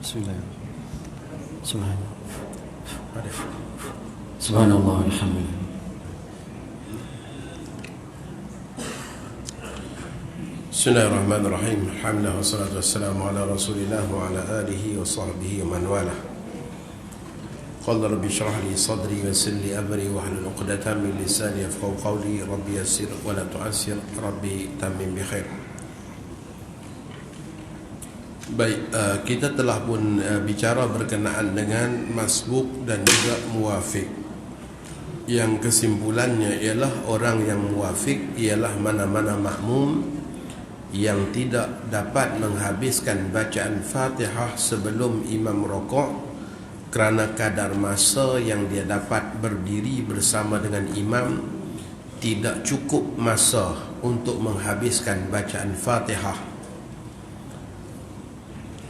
Bismillah. Subhanallah. Subhanallah walhamdulillah. Bismillahirrahmanirrahim. Alhamdulillah wassalatu wassalamu ala Rasulillah wa ala alihi wa sahbihi wa man walah. Qala rabbi shrah li sadri wa yassir li amri wa hlul 'uqdatam min lisani yafqahu qawli. Rabbi yassir wa la tu'assir, rabbi tammim bi khair. Baik, kita telah pun bicara berkenaan dengan masbuk dan juga muwafiq. Yang kesimpulannya ialah orang yang muwafiq ialah mana-mana makmum yang tidak dapat menghabiskan bacaan Fatihah sebelum imam rokok kerana kadar masa yang dia dapat berdiri bersama dengan imam tidak cukup masa untuk menghabiskan bacaan Fatihah.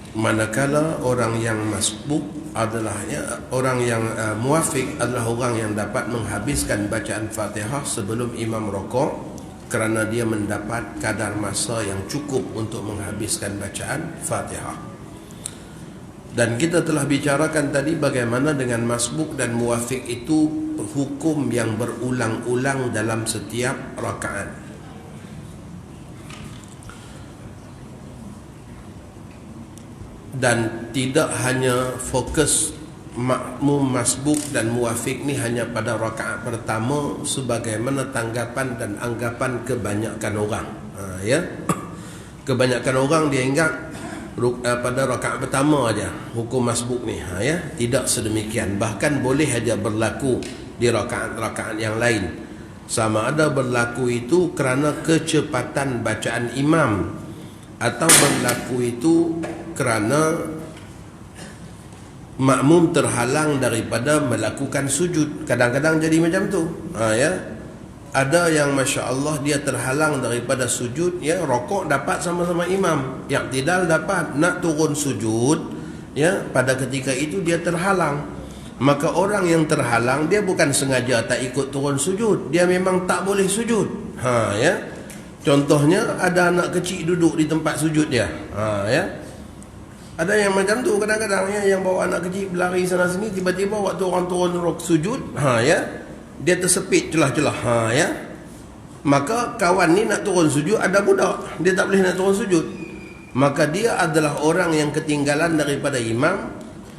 Manakala orang yang masbuk adalah orang yang muwafiq adalah orang yang dapat menghabiskan bacaan Fatihah sebelum imam rokok kerana dia mendapat kadar masa yang cukup untuk menghabiskan bacaan Fatihah. Dan kita telah bicarakan tadi bagaimana dengan masbuk dan muwafiq itu hukum yang berulang-ulang dalam setiap rakaat. Dan tidak hanya fokus makmum masbuk dan muwafiq ni hanya pada rakaat pertama sebagaimana tanggapan dan anggapan kebanyakan orang. Kebanyakan orang dia ingat pada rakaat pertama aja hukum masbuk ni. Tidak sedemikian. Bahkan boleh aja berlaku di rakaat-rakaat yang lain. Sama ada berlaku itu kerana kecepatan bacaan imam atau berlaku itu kerana makmum terhalang daripada melakukan sujud. Kadang-kadang jadi macam tu. Ada yang Masya Allah dia terhalang daripada sujud, rokok dapat sama-sama imam, i'tidal dapat, nak turun sujud, pada ketika itu dia terhalang. Maka orang yang terhalang dia bukan sengaja tak ikut turun sujud, dia memang tak boleh sujud. Contohnya ada anak kecil duduk di tempat sujud dia. Ada yang macam tu kadang-kadang yang bawa anak kecil berlari sana sini, tiba-tiba waktu orang turun sujud, dia tersepit celah-celah. Maka kawan ni nak turun sujud, ada budak, dia tak boleh nak turun sujud. Maka dia adalah orang yang ketinggalan daripada imam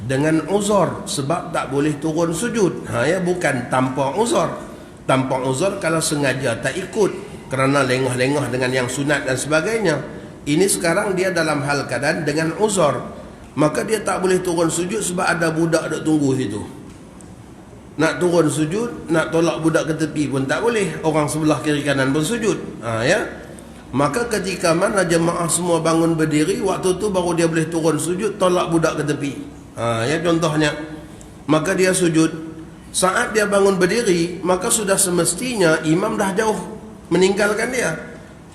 dengan uzur sebab tak boleh turun sujud. Bukan tanpa uzur. Tanpa uzur kalau sengaja tak ikut kerana lengah-lengah dengan yang sunat dan sebagainya. Ini sekarang dia dalam hal keadaan dengan uzur, maka dia tak boleh turun sujud sebab ada budak duk tunggu situ. Nak turun sujud, nak tolak budak ke tepi pun tak boleh, orang sebelah kiri kanan pun sujud. Maka ketika mana jemaah semua bangun berdiri, waktu tu baru dia boleh turun sujud, tolak budak ke tepi. Contohnya, maka dia sujud. Saat dia bangun berdiri, maka sudah semestinya imam dah jauh meninggalkan dia.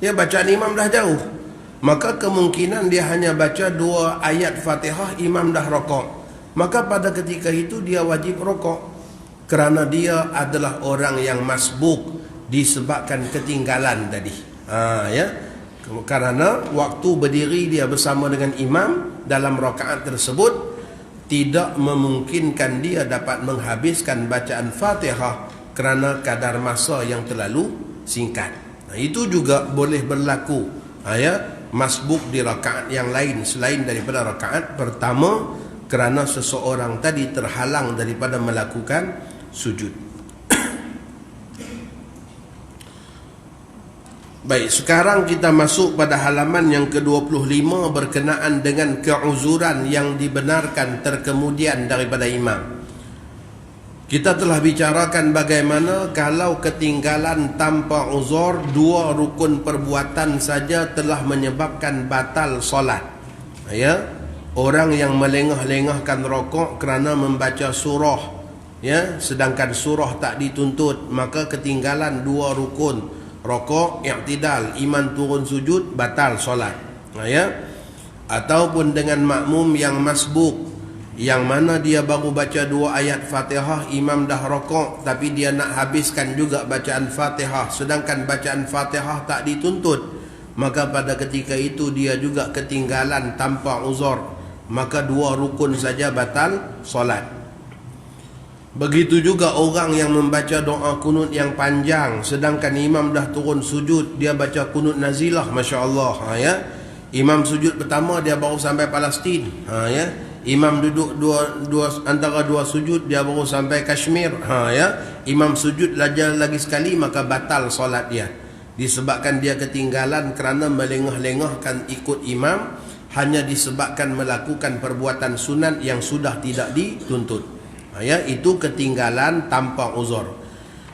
Bacaan imam dah jauh. Maka kemungkinan dia hanya baca 2 ayat Fatihah, imam dah rokok. Maka pada ketika itu dia wajib rokok kerana dia adalah orang yang masbuk disebabkan ketinggalan tadi. Kerana waktu berdiri dia bersama dengan imam dalam rakaat tersebut tidak memungkinkan dia dapat menghabiskan bacaan Fatihah kerana kadar masa yang terlalu singkat. Itu juga boleh berlaku masbuk di rakaat yang lain selain daripada rakaat pertama kerana seseorang tadi terhalang daripada melakukan sujud. Baik, sekarang kita masuk pada halaman yang ke-25 berkenaan dengan keuzuran yang dibenarkan terkemudian daripada imam. Kita telah bicarakan bagaimana kalau ketinggalan tanpa uzur 2 rukun perbuatan saja telah menyebabkan batal solat. Orang yang melengah-lengahkan rokok kerana membaca surah, sedangkan surah tak dituntut, maka ketinggalan 2 rukun, rokok, i'tidal, imam turun sujud, batal solat. Ataupun dengan makmum yang masbuk, yang mana dia baru baca 2 ayat Fatihah, imam dah rokok, tapi dia nak habiskan juga bacaan Fatihah, sedangkan bacaan Fatihah tak dituntut, maka pada ketika itu dia juga ketinggalan tanpa uzur maka 2 rukun saja batal solat. Begitu juga orang yang membaca doa kunut yang panjang, sedangkan imam dah turun sujud, dia baca kunut nazilah, Masya Allah, ya. Imam sujud pertama dia baru sampai Palestin, ya. Imam duduk antara 2 sujud dia baru sampai Kashmir, ya. Imam sujud lagi sekali, maka batal solat dia, disebabkan dia ketinggalan kerana melengah-lengahkan ikut imam, hanya disebabkan melakukan perbuatan sunat yang sudah tidak dituntut, ya. Itu ketinggalan tanpa uzur.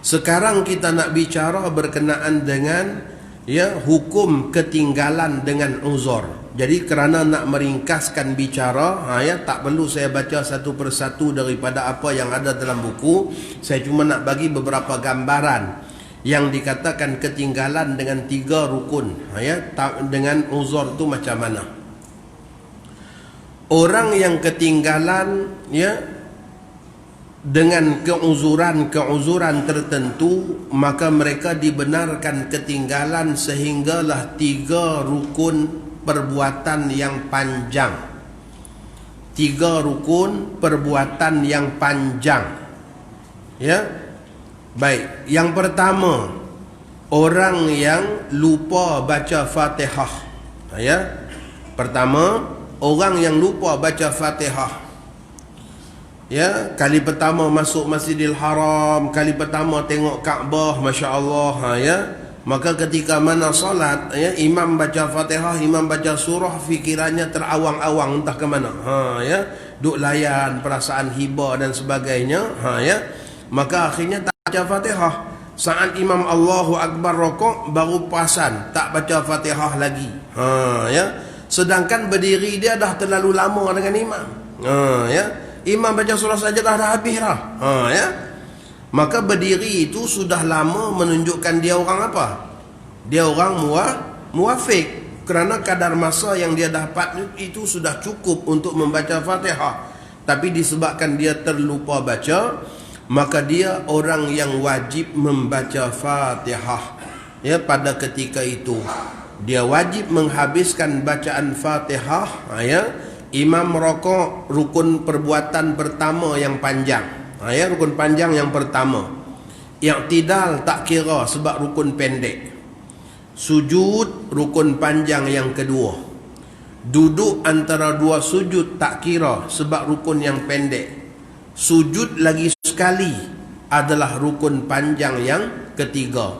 Sekarang kita nak bicara berkenaan dengan, ya, hukum ketinggalan dengan uzur. Jadi kerana nak meringkaskan bicara, ya, tak perlu saya baca satu persatu daripada apa yang ada dalam buku. Saya cuma nak bagi beberapa gambaran yang dikatakan ketinggalan dengan 3 rukun, ya, dengan uzur tu macam mana. Orang yang ketinggalan, ya, dengan keuzuran tertentu, maka mereka dibenarkan ketinggalan sehinggalah 3 rukun perbuatan yang panjang. 3 rukun perbuatan yang panjang, ya. Baik, yang pertama, orang yang lupa baca Fatihah, ya. Pertama, orang yang lupa baca Fatihah, ya, kali pertama masuk Masjidil Haram, kali pertama tengok Kaabah, Masya Allah, ya. Maka ketika mana salat, ya, imam baca Fatihah, imam baca surah, fikirannya terawang-awang entah ke mana, ya, duk layan perasaan hibah dan sebagainya, ya. Maka akhirnya tak baca Fatihah. Saat imam Allahu Akbar rokok, baru perasan tak baca Fatihah lagi, ya. Sedangkan berdiri dia dah terlalu lama dengan imam, ya. Imam baca surah saja dah habis dah, ya. Maka berdiri itu sudah lama menunjukkan dia orang apa? Dia orang muwafiq, kerana kadar masa yang dia dapat itu sudah cukup untuk membaca Fatihah. Tapi disebabkan dia terlupa baca, maka dia orang yang wajib membaca Fatihah, ya. Pada ketika itu dia wajib menghabiskan bacaan Fatihah, ya. Imam rokok, rukun perbuatan pertama yang panjang, ya, rukun panjang yang pertama. I'tidal tak kira sebab rukun pendek. Sujud, rukun panjang yang kedua. Duduk antara 2 sujud tak kira sebab rukun yang pendek. Sujud lagi sekali adalah rukun panjang yang ketiga.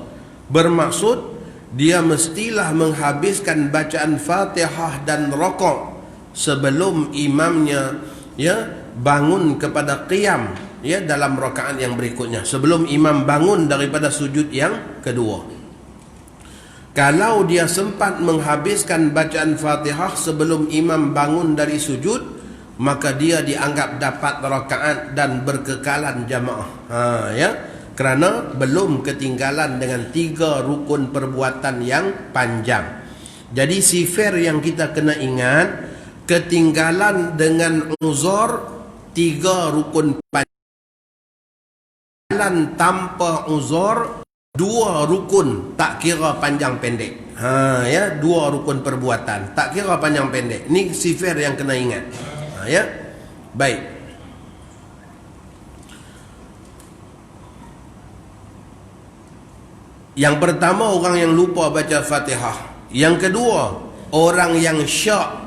Bermaksud dia mestilah menghabiskan bacaan Fatihah dan rokok sebelum imamnya, ya, bangun kepada qiyam, ya, dalam rakaat yang berikutnya, sebelum imam bangun daripada sujud yang kedua. Kalau dia sempat menghabiskan bacaan Fatihah sebelum imam bangun dari sujud, maka dia dianggap dapat rakaat dan berkekalan jamaah, ya, kerana belum ketinggalan dengan 3 rukun perbuatan yang panjang. Jadi sifar yang kita kena ingat, ketinggalan dengan uzur 3 rukun panjang, tanpa uzur 2 rukun tak kira panjang pendek, ya, 2 rukun perbuatan tak kira panjang pendek. Ni sifar yang kena ingat, ya. Baik, yang pertama orang yang lupa baca Fatihah. Yang kedua, orang yang syak,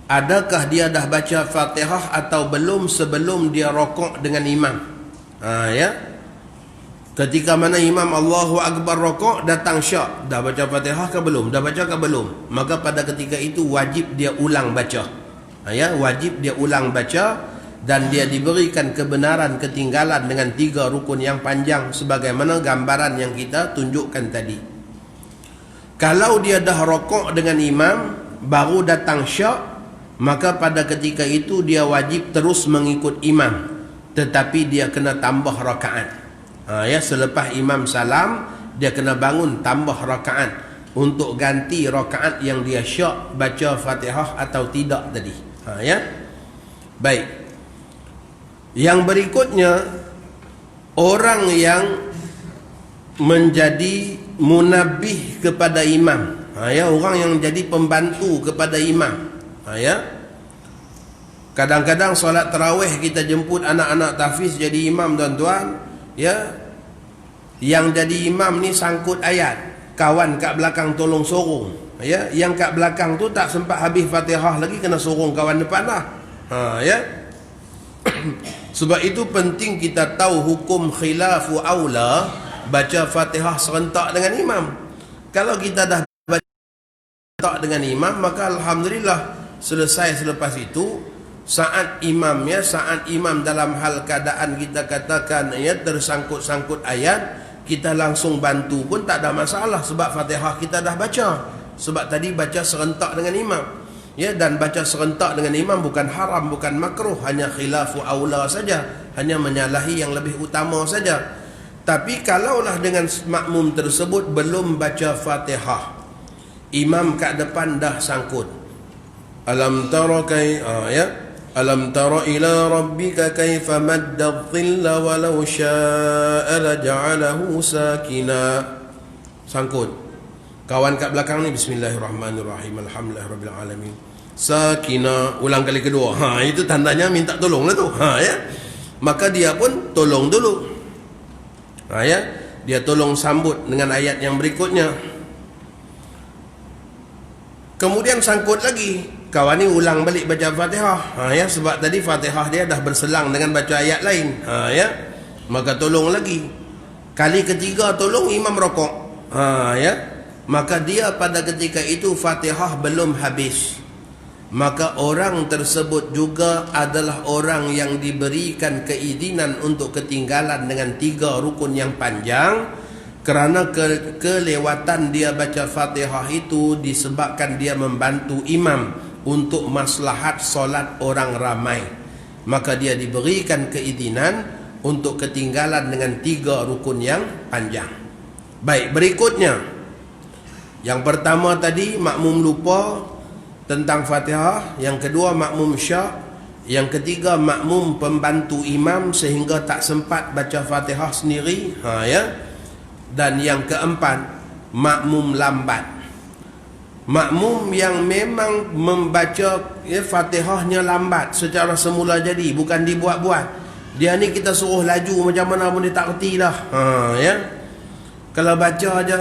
adakah dia dah baca Fatihah atau belum sebelum dia rokok dengan imam, ya. Ketika mana imam Allahu Akbar rokok, datang syak, dah baca Fatihah ke belum, dah baca ke belum, maka pada ketika itu wajib dia ulang baca, ya, wajib dia ulang baca, dan dia diberikan kebenaran ketinggalan dengan 3 rukun yang panjang sebagaimana gambaran yang kita tunjukkan tadi. Kalau dia dah rokok dengan imam baru datang syak, maka pada ketika itu dia wajib terus mengikut imam, tetapi dia kena tambah rakaat, ya, selepas imam salam dia kena bangun tambah rakaat untuk ganti rakaat yang dia syak baca Fatihah atau tidak tadi, ya. Baik, yang berikutnya, orang yang menjadi munabih kepada imam, ya, orang yang jadi pembantu kepada imam, ya. Kadang-kadang solat tarawih kita jemput anak-anak tahfiz jadi imam tuan-tuan, ya. Yang jadi imam ni sangkut ayat, kawan kat belakang tolong sorong, ya. Yang kat belakang tu tak sempat habis Fatihah lagi kena sorong kawan depan dah. Ya. Sebab itu penting kita tahu hukum khilafu aula, baca Fatihah serentak dengan imam. Kalau kita dah baca serentak dengan imam, maka alhamdulillah selesai. Selepas itu saat imam dalam hal keadaan kita katakan ya tersangkut-sangkut ayat, kita langsung bantu pun tak ada masalah, sebab Fatihah kita dah baca. Sebab tadi baca serentak dengan imam, ya. Dan baca serentak dengan imam bukan haram, bukan makruh, hanya khilafu aula saja, hanya menyalahi yang lebih utama saja. Tapi kalaulah dengan makmum tersebut belum baca Fatihah, imam kat depan dah sangkut, alam tara ya, alam tara ila rabbika kaifa madda dhilla walau syaa laja'alahu sakina. Sangkut. Kawan kat belakang ni bismillahirrahmanirrahim alhamdulillahirabbil alamin. Sakina, ulang kali kedua. Itu tandanya minta tolong lah tu. Ya. Maka dia pun tolong dulu. Ya. Dia tolong sambut dengan ayat yang berikutnya. Kemudian sangkut lagi. Kawan ni ulang balik baca Fatihah. Ya, sebab tadi Fatihah dia dah berselang dengan baca ayat lain. Ya. Maka tolong lagi. Kali ketiga tolong, imam rokok. Ya. Maka dia pada ketika itu Fatihah belum habis. Maka orang tersebut juga adalah orang yang diberikan keizinan untuk ketinggalan dengan 3 rukun yang panjang, kerana kelewatan dia baca Fatihah itu disebabkan dia membantu imam untuk maslahat solat orang ramai. Maka dia diberikan keizinan untuk ketinggalan dengan 3 rukun yang panjang. Baik, berikutnya, yang pertama tadi makmum lupa tentang Fatihah, yang kedua makmum syak, yang ketiga makmum pembantu imam sehingga tak sempat baca Fatihah sendiri, ya. Dan yang keempat makmum lambat. Makmum yang memang membaca Fatihahnya lambat secara semula jadi, bukan dibuat-buat. Dia ni kita suruh laju macam mana pun dia tak reti dah. Ya. Kalau baca aja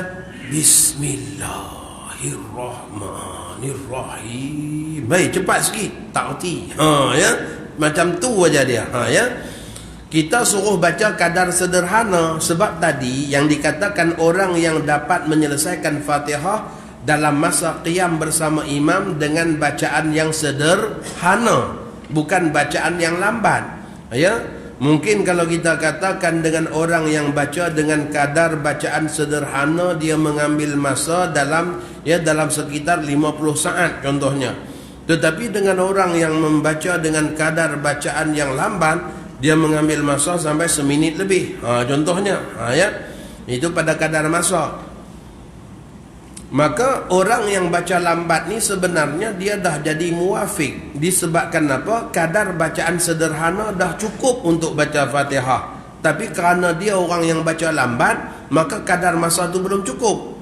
Bismillahirrahmanirrahim, baik cepat sikit, tak reti. Ya. Macam tu aja dia. Ya. Kita suruh baca kadar sederhana, sebab tadi yang dikatakan orang yang dapat menyelesaikan Fatihah dalam masa qiyam bersama imam dengan bacaan yang sederhana, bukan bacaan yang lambat. Ya, mungkin kalau kita katakan dengan orang yang baca dengan kadar bacaan sederhana, dia mengambil masa dalam sekitar 50 saat contohnya. Tetapi dengan orang yang membaca dengan kadar bacaan yang lambat, dia mengambil masa sampai seminit lebih. Contohnya, ya, itu pada kadar masa. Maka orang yang baca lambat ni sebenarnya dia dah jadi muwafiq. Disebabkan apa? Kadar bacaan sederhana dah cukup untuk baca Fatihah. Tapi kerana dia orang yang baca lambat, maka kadar masa tu belum cukup.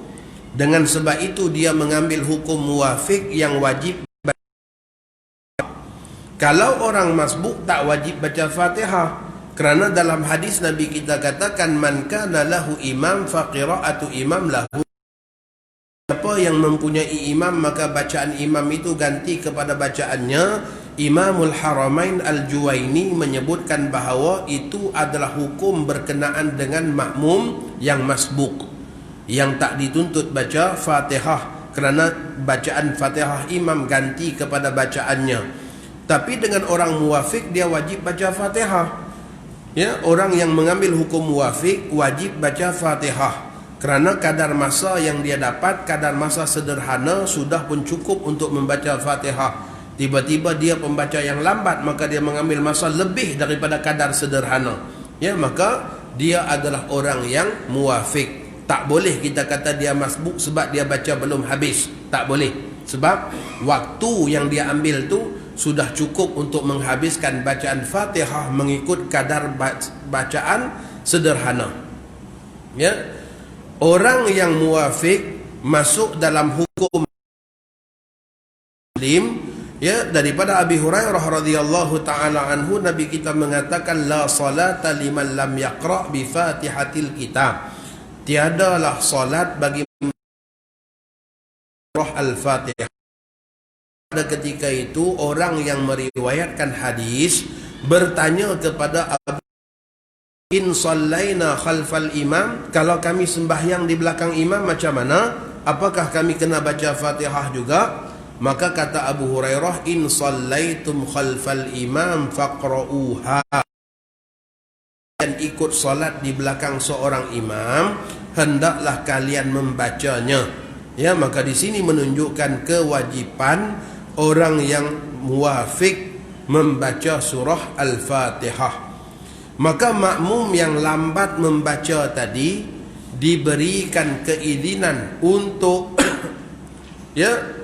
Dengan sebab itu dia mengambil hukum muwafiq yang wajib. Kalau orang masbuk tak wajib baca Fatihah, kerana dalam hadis Nabi kita katakan man kana lahu imam fa qira'atu imam lahu. Siapa yang mempunyai imam maka bacaan imam itu ganti kepada bacaannya. Imamul Haramain Al-Juwaini menyebutkan bahawa itu adalah hukum berkenaan dengan makmum yang masbuk, yang tak dituntut baca Fatihah, kerana bacaan Fatihah imam ganti kepada bacaannya. Tapi dengan orang muwafiq dia wajib baca Fatihah. Ya, orang yang mengambil hukum muwafiq wajib baca Fatihah. Kerana kadar masa yang dia dapat, kadar masa sederhana sudah pun cukup untuk membaca Fatihah. Tiba-tiba dia pembaca yang lambat, maka dia mengambil masa lebih daripada kadar sederhana. Ya, maka dia adalah orang yang muwafiq. Tak boleh kita kata dia masbuk sebab dia baca belum habis. Tak boleh. Sebab waktu yang dia ambil tu sudah cukup untuk menghabiskan bacaan Fatihah mengikut kadar bacaan sederhana. Ya. Orang yang muwafiq masuk dalam hukum Muslim Ya, daripada Abi Hurairah radhiyallahu taala anhu, Nabi kita mengatakan la salata liman lam yaqra bi Fatihatil Kitab. Tiadalah solat bagi surah Al-Fatihah. Pada ketika itu orang yang meriwayatkan hadis bertanya kepada Abu, in sallaina khalfal imam, kalau kami sembahyang di belakang imam macam mana? Apakah kami kena baca Fatihah juga? Maka kata Abu Hurairah, in sallaitum khalfal imam faqra'uha. Dan ikut solat di belakang seorang imam, hendaklah kalian membacanya. Ya, maka di sini menunjukkan kewajipan orang yang muwafik membaca surah Al-Fatihah. Maka makmum yang lambat membaca tadi diberikan keizinan untuk ya,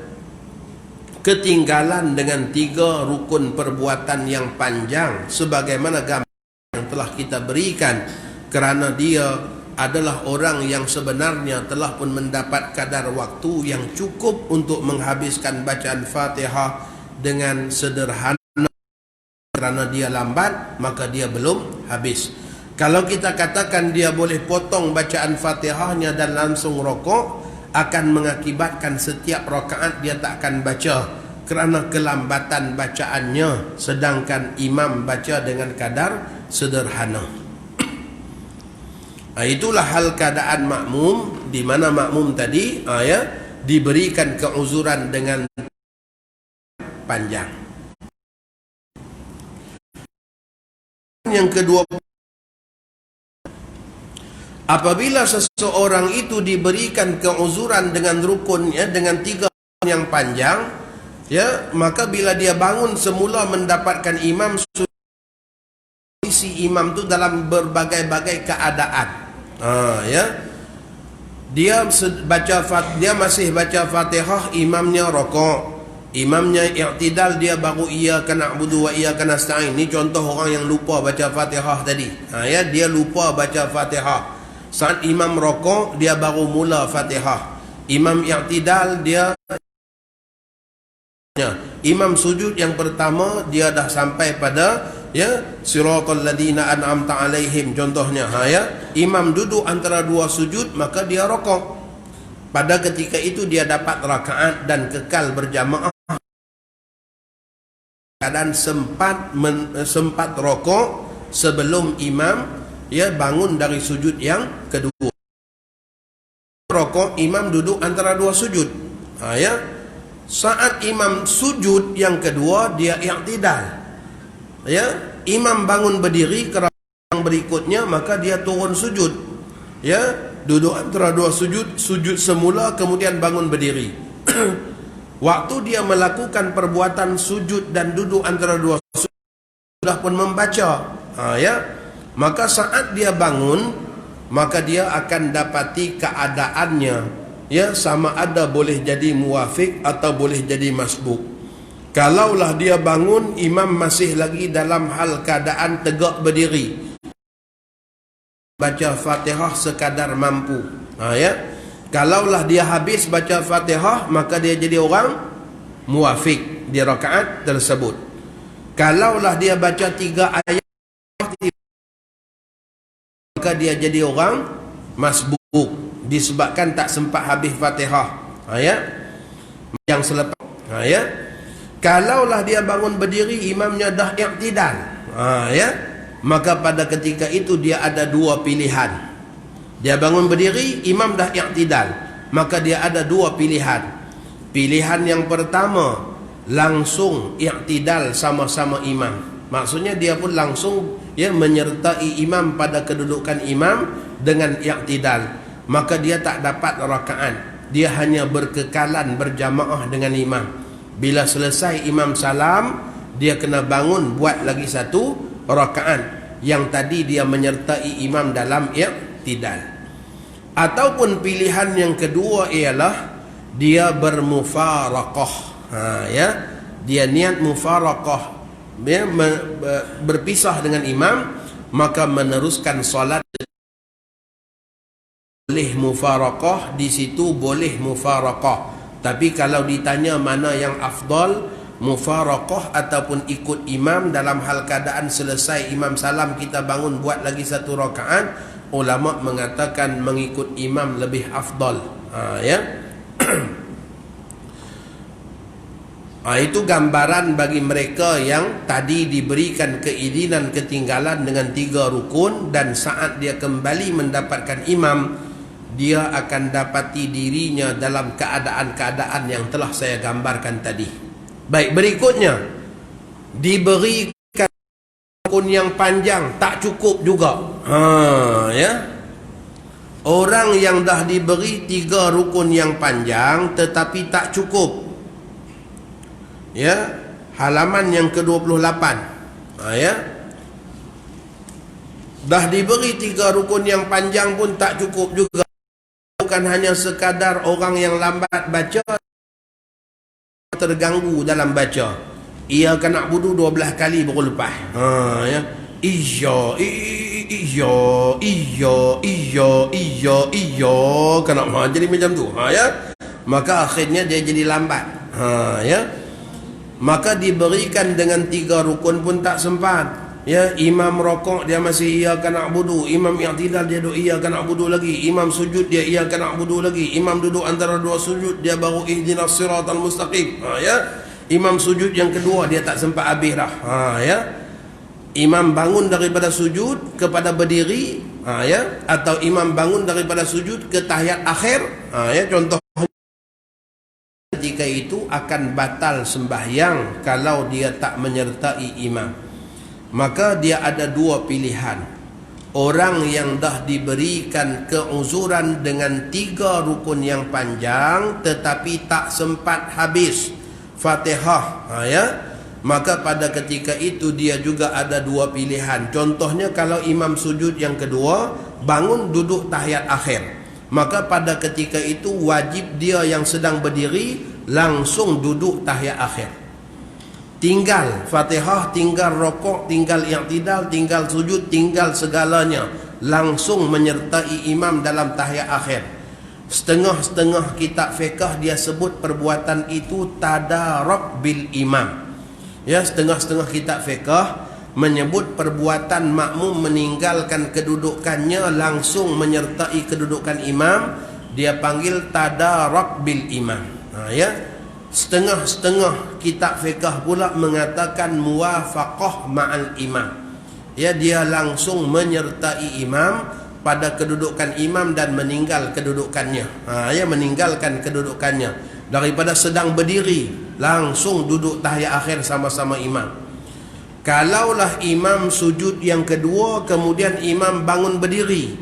ketinggalan dengan 3 rukun perbuatan yang panjang sebagaimana gambar yang telah kita berikan, kerana dia adalah orang yang sebenarnya telah pun mendapat kadar waktu yang cukup untuk menghabiskan bacaan Fatihah dengan sederhana. Kerana dia lambat, maka dia belum habis. Kalau kita katakan dia boleh potong bacaan Fatihahnya dan langsung rokok, akan mengakibatkan setiap rakaat dia tak akan baca kerana kelambatan bacaannya, sedangkan imam baca dengan kadar sederhana. Itulah hal keadaan makmum, di mana makmum tadi ya, diberikan keuzuran dengan panjang. Yang kedua, apabila seseorang itu diberikan keuzuran dengan rukun ya, dengan 3 rukun yang panjang ya, maka bila dia bangun semula mendapatkan imam, si imam tu dalam berbagai-bagai keadaan. Ya, dia masih baca Fatihah, imamnya rokok, imamnya i'tidal, dia baru iyyaka na'budu wa iyyaka nasta'in. Ini contoh orang yang lupa baca Fatihah tadi. Ya, dia lupa baca Fatihah. Saat imam rokok, dia baru mula Fatihah. Imam i'tidal, dia imam sujud yang pertama, dia dah sampai pada ya, siratal ladzina an'amta alaihim contohnya. Ya, imam duduk antara 2 sujud, maka dia rokok. Pada ketika itu dia dapat rakaat dan kekal berjamaah. Keadaan sempat rokok sebelum imam ya bangun dari sujud yang kedua. Rokok, imam duduk antara 2 sujud. Ya, saat imam sujud yang kedua, dia i'tidal. Ya, imam bangun berdiri kerana yang berikutnya, maka dia turun sujud. Ya, duduk antara 2 sujud, sujud semula, kemudian bangun berdiri. Waktu dia melakukan perbuatan sujud dan duduk antara 2 sujud, sudah pun membaca. Ya, maka saat dia bangun, maka dia akan dapati keadaannya ya, sama ada boleh jadi muwafiq atau boleh jadi masbuk. Kalaulah dia bangun, imam masih lagi dalam hal keadaan tegak berdiri, baca Fatihah sekadar mampu. Ya, kalaulah dia habis baca Fatihah, maka dia jadi orang muwafiq di rakaat tersebut. Kalaulah dia baca 3 ayat, maka dia jadi orang masbuk, disebabkan tak sempat habis Fatihah. Ya, yang selepas. Ya, kalaulah dia bangun berdiri, imamnya dah i'tidal. Ya, maka pada ketika itu dia ada 2 pilihan. Dia bangun berdiri, imam dah i'tidal, maka dia ada 2 pilihan. Pilihan yang pertama, langsung i'tidal sama-sama imam. Maksudnya dia pun langsung ya menyertai imam pada kedudukan imam dengan i'tidal. Maka dia tak dapat rakaat, dia hanya berkekalan berjamaah dengan imam. Bila selesai imam salam, dia kena bangun buat lagi 1 rakaat yang tadi dia menyertai imam dalam i'tidal. Ataupun pilihan yang kedua ialah dia bermufaraqah. Ya, dia niat mufaraqah, dia berpisah dengan imam, maka meneruskan solat. Boleh mufaraqah, di situ boleh mufaraqah. Tapi kalau ditanya mana yang afdal, mufaraqah ataupun ikut imam dalam hal keadaan selesai imam salam kita bangun buat lagi satu rakaat, ulama mengatakan mengikut imam lebih afdal. Ya. Itu gambaran bagi mereka yang tadi diberikan keizinan ketinggalan dengan 3 rukun, dan saat dia kembali mendapatkan imam, dia akan dapati dirinya dalam keadaan-keadaan yang telah saya gambarkan tadi. Baik, berikutnya diberikan rukun yang panjang tak cukup juga. Ya. Orang yang dah diberi 3 rukun yang panjang tetapi tak cukup. Ya, halaman yang ke-28. Ya. Dah diberi 3 rukun yang panjang pun tak cukup juga. Bukan hanya sekadar orang yang lambat baca terganggu dalam baca, ia kena wudu 12 kali baru lepas. Ya. Iya kena jadi macam tu. Ya. Maka akhirnya dia jadi lambat. Ya. Maka diberikan dengan 3 rukun pun tak sempat. Ya, imam rokok dia masih iyyaka na'budu, imam i'tidal dia duk iyyaka na'budu lagi, imam sujud dia iyyaka na'budu lagi, imam duduk antara 2 sujud dia baru ihdinas siratal mustaqim. Ya. Imam sujud yang kedua dia tak sempat habis dah. Ya. Imam bangun daripada sujud kepada berdiri, ya, atau imam bangun daripada sujud ke tahiyat akhir. Ya, contoh ketika itu akan batal sembahyang kalau dia tak menyertai imam. Maka dia ada 2 pilihan. Orang yang dah diberikan keuzuran dengan 3 rukun yang panjang tetapi tak sempat habis Fatihah, ya, maka pada ketika itu dia juga ada 2 pilihan. Contohnya kalau imam sujud yang kedua bangun duduk tahiyat akhir, maka pada ketika itu wajib dia yang sedang berdiri langsung duduk tahiyat akhir. Tinggal Fatihah, tinggal rokok, tinggal i'tidal, tinggal sujud, tinggal segalanya, langsung menyertai imam dalam tahiyat akhir. Setengah-setengah kitab fiqh dia sebut perbuatan itu tadaruk bil imam. Ya, setengah-setengah kitab fiqh menyebut perbuatan makmum meninggalkan kedudukannya langsung menyertai kedudukan imam, dia panggil tadaruk bil imam. Ya. Setengah-setengah kitab fiqh pula mengatakan muwafaqah ma'al imam. Ya, dia langsung menyertai imam pada kedudukan imam dan meninggal kedudukannya. Ya, meninggalkan kedudukannya. Daripada sedang berdiri langsung duduk tahiyat akhir sama-sama imam. Kalaulah imam sujud yang kedua kemudian imam bangun berdiri,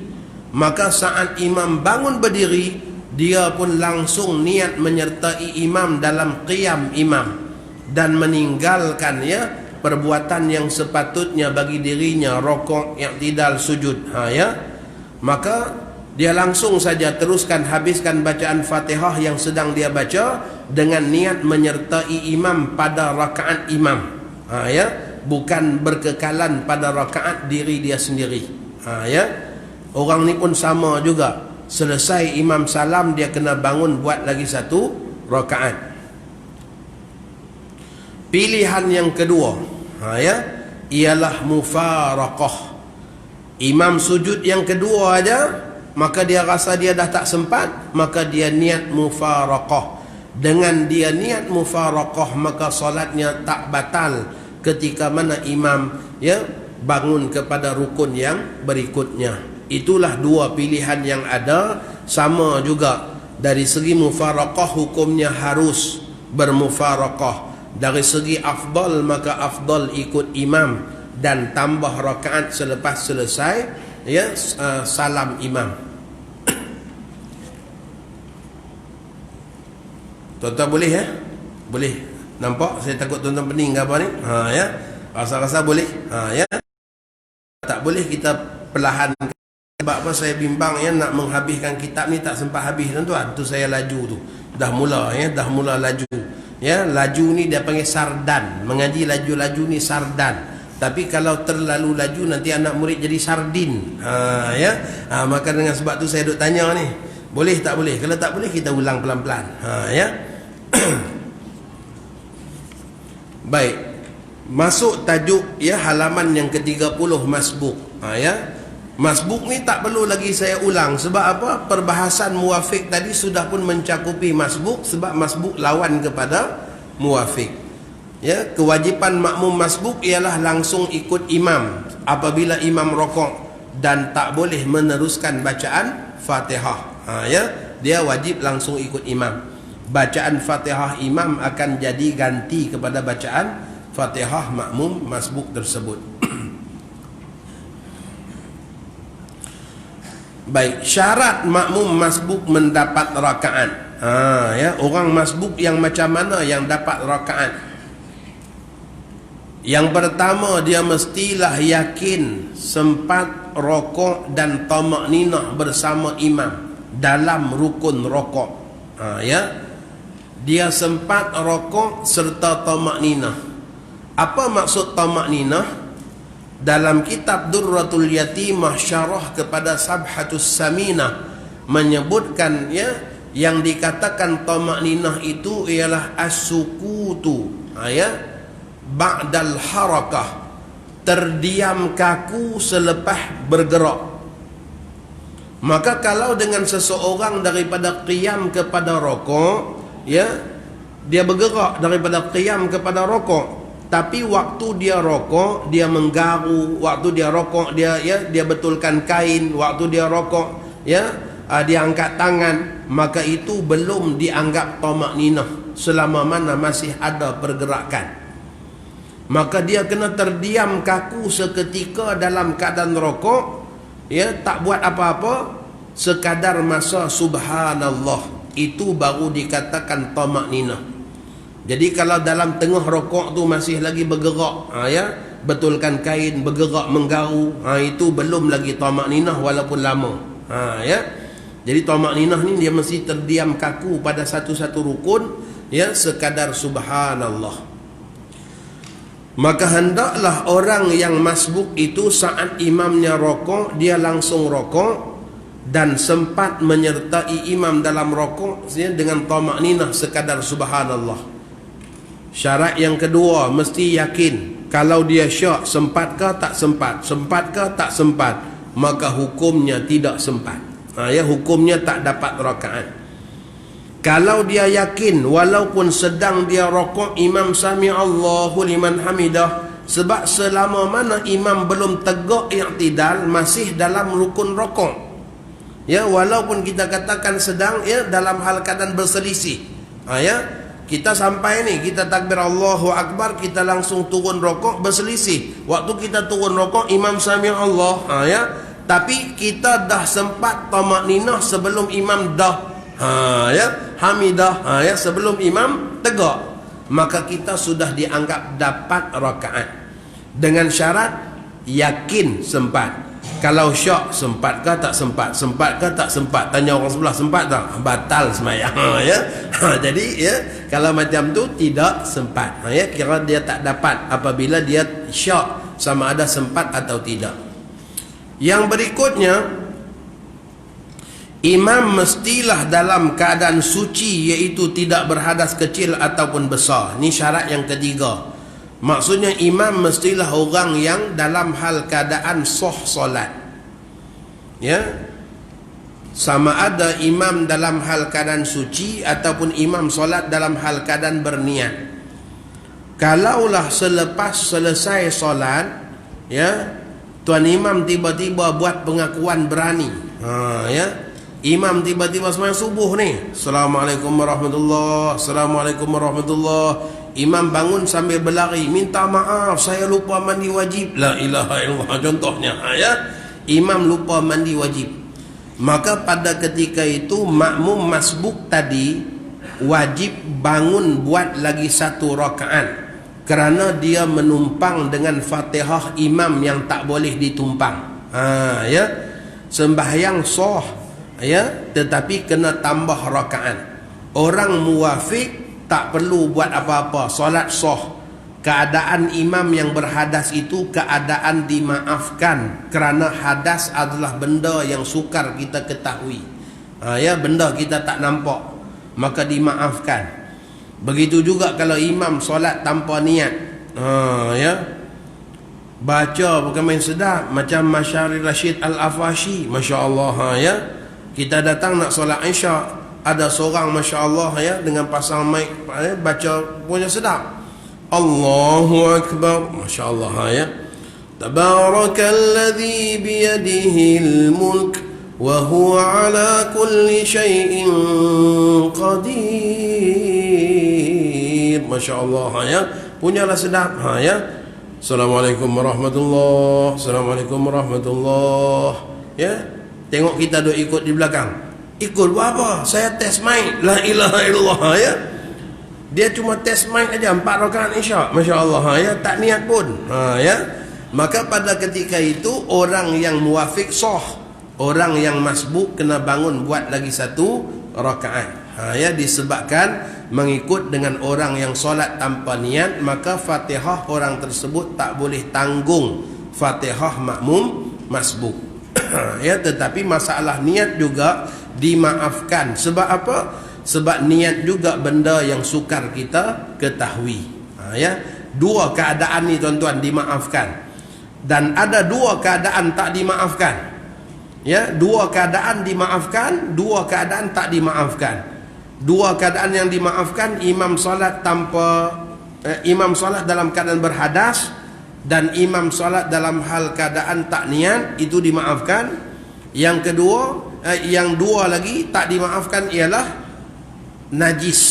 maka saat imam bangun berdiri dia pun langsung niat menyertai imam dalam qiyam imam dan meninggalkan, ya, perbuatan yang sepatutnya bagi dirinya, rokok, i'tidal, sujud. Ya. Maka dia langsung saja teruskan habiskan bacaan Fatihah yang sedang dia baca dengan niat menyertai imam pada rakaat imam. Ya, bukan berkekalan pada rakaat diri dia sendiri. Ya. Orang ni pun sama juga. Selesai imam salam dia kena bangun buat lagi 1 rakaat. Pilihan yang kedua, ya, ialah mufaraqah. Imam sujud yang kedua aja, maka dia rasa dia dah tak sempat, maka dia niat mufaraqah. Dengan dia niat mufaraqah maka solatnya tak batal ketika mana imam, ya, bangun kepada rukun yang berikutnya. Itulah 2 pilihan yang ada. Sama juga dari segi mufaraqah hukumnya harus bermufaraqah. Dari segi afdal maka afdal ikut imam dan tambah rakaat selepas selesai, ya, salam imam. Tuan-tuan boleh, ya? Boleh. Nampak saya takut tuan-tuan pening ke apa ni? Ya. Rasa-rasa boleh. Ya. Tak boleh kita perlahan. Sebab apa saya bimbang, ya, nak menghabiskan kitab ni tak sempat habis, tuan-tuan. Tu saya laju tu. Dah mula, ya, dah mula laju. Ya, laju ni dia panggil sardan. Mengaji laju-laju ni sardan. Tapi kalau terlalu laju nanti anak murid jadi sardin. Ya. Maka dengan sebab tu saya duk tanya ni. Boleh tak boleh? Kalau tak boleh kita ulang pelan-pelan. Ya. Baik. Masuk tajuk ya, halaman yang ke-30 masbuk. Ya. Masbuk ni tak perlu lagi saya ulang. Sebab apa? Perbahasan muwafiq tadi sudah pun mencakupi masbuk, sebab masbuk lawan kepada muwafiq. Ya, kewajipan makmum masbuk ialah langsung ikut imam apabila imam rokok, dan tak boleh meneruskan bacaan Fatihah. Ya, dia wajib langsung ikut imam. Bacaan Fatihah imam akan jadi ganti kepada bacaan Fatihah makmum masbuk tersebut. Baik, syarat makmum masbuk mendapat rakaat. Ya, orang masbuk yang macam mana yang dapat rakaat? Yang pertama, dia mestilah yakin sempat rokok dan tamakninah bersama imam dalam rukun rokok. Ya, dia sempat rokok serta tamakninah. Apa maksud tamakninah? Dalam kitab Durratul Yatimah syarah kepada Sabhatus Saminah menyebutkan ya, yang dikatakan tamakninah itu ialah as-sukutu, ya, ba'dal harakah, terdiam kaku selepas bergerak. Maka kalau dengan seseorang daripada qiyam kepada rokok, ya, dia bergerak daripada qiyam kepada rokok, tapi waktu dia rokok dia menggaru, waktu dia rokok dia dia betulkan kain, waktu dia rokok ya dia angkat tangan, maka itu belum dianggap tamakninah selama mana masih ada pergerakan. Maka dia kena terdiam kaku seketika dalam keadaan rokok, ya, tak buat apa-apa, sekadar masa subhanallah, itu baru dikatakan tamakninah. Jadi kalau dalam tengah rokok tu masih lagi bergerak, ya, betulkan kain, bergerak menggaru, itu belum lagi tamakninah walaupun lama. Ya. Jadi tamakninah ni dia mesti terdiam kaku pada satu-satu rukun, ya, sekadar subhanallah. Maka hendaklah orang yang masbuk itu saat imamnya rokok, dia langsung rokok dan sempat menyertai imam dalam rokok, ya, dengan tamakninah sekadar subhanallah. Syarat yang kedua, mesti yakin kalau dia syak sempat ke tak sempat, sempat ke tak sempat, maka hukumnya tidak sempat. Ya, hukumnya tak dapat rakaat. Kalau dia yakin walaupun sedang dia rokok, imam sami Allahu liman hamidah, sebab selama mana imam belum tegak i'tidal, masih dalam rukun rokok. Ya, walaupun kita katakan sedang, ya, dalam hal keadaan berselisih. Ya, kita sampai ni, kita takbir Allahu Akbar, kita langsung turun rokok, berselisih. Waktu kita turun rokok, imam sami Allah, ya, tapi kita dah sempat tamakninah sebelum imam dah, ya, hamidah, ya, sebelum imam tegak, maka kita sudah dianggap dapat rakaat dengan syarat yakin sempat. Kalau syak sempat ke tak sempat, sempat ke tak sempat, tanya orang sebelah sempat tak, batal sembahyang. Ya. Jadi ya, kalau macam tu tidak sempat, ya, kira dia tak dapat apabila dia syak sama ada sempat atau tidak. Yang berikutnya, imam mestilah dalam keadaan suci, iaitu tidak berhadas kecil ataupun besar. Ini syarat yang ketiga. Maksudnya imam mestilah orang yang dalam hal keadaan sah solat. Ya. Sama ada imam dalam hal keadaan suci ataupun imam solat dalam hal keadaan berniat. Kalaulah selepas selesai solat, ya, tuan imam tiba-tiba buat pengakuan berani. Ya. Imam tiba-tiba sembahyang subuh ni, Assalamualaikum warahmatullahi, Assalamualaikum warahmatullahi. Imam bangun sambil berlari, minta maaf saya lupa mandi wajib. La ilaha illallah, contohnya, ya. Imam lupa mandi wajib. Maka pada ketika itu makmum masbuk tadi wajib bangun buat lagi satu rakaat, kerana dia menumpang dengan Fatihah imam yang tak boleh ditumpang. Ya. Sembahyang sah, ya, tetapi kena tambah rakaat. Orang muwafiq tak perlu buat apa-apa, solat sah. Keadaan imam yang berhadas itu keadaan dimaafkan, kerana hadas adalah benda yang sukar kita ketahui, ya, benda kita tak nampak, maka dimaafkan. Begitu juga kalau imam solat tanpa niat, ya, baca bukan main sedap, macam Masyari Rashid Al-Afashi, Masya Allah, ya. Kita datang nak solat Isyak, ada seorang Masya Allah, ya, dengan pasang mic, baca punya sedap, Allahu Akbar, Masya Allah, ya. Tabarakalladzi biyadihil mulk wa huwa ala kulli syai'in qadir, Masya Allah, ya. Punyalah sedap, ya. Assalamualaikum warahmatullahi, Assalamualaikum warahmatullahi, ya. Tengok kita duk ikut di belakang. Ikut buat apa? Saya test mic, la ilaha illallah, ya. Dia cuma test mic aja 4 rakaat Isyak, Masya Allah, ya. Tak niat pun, ya. Maka pada ketika itu orang yang muwafiq sah, orang yang masbuk kena bangun buat lagi 1 rakaat, ya. Disebabkan mengikut dengan orang yang solat tanpa niat, maka Fatihah orang tersebut tak boleh tanggung Fatihah makmum masbuk. Ya, tetapi masalah niat juga dimaafkan. Sebab apa? Sebab niat juga benda yang sukar kita ketahui, ya. 2 keadaan ni tuan-tuan dimaafkan, dan ada 2 keadaan tak dimaafkan, ya. 2 keadaan dimaafkan, 2 keadaan tak dimaafkan. 2 keadaan yang dimaafkan, imam solat imam solat dalam keadaan berhadas, dan imam solat dalam hal keadaan tak niat, itu dimaafkan. Yang kedua, yang 2 lagi tak dimaafkan ialah najis,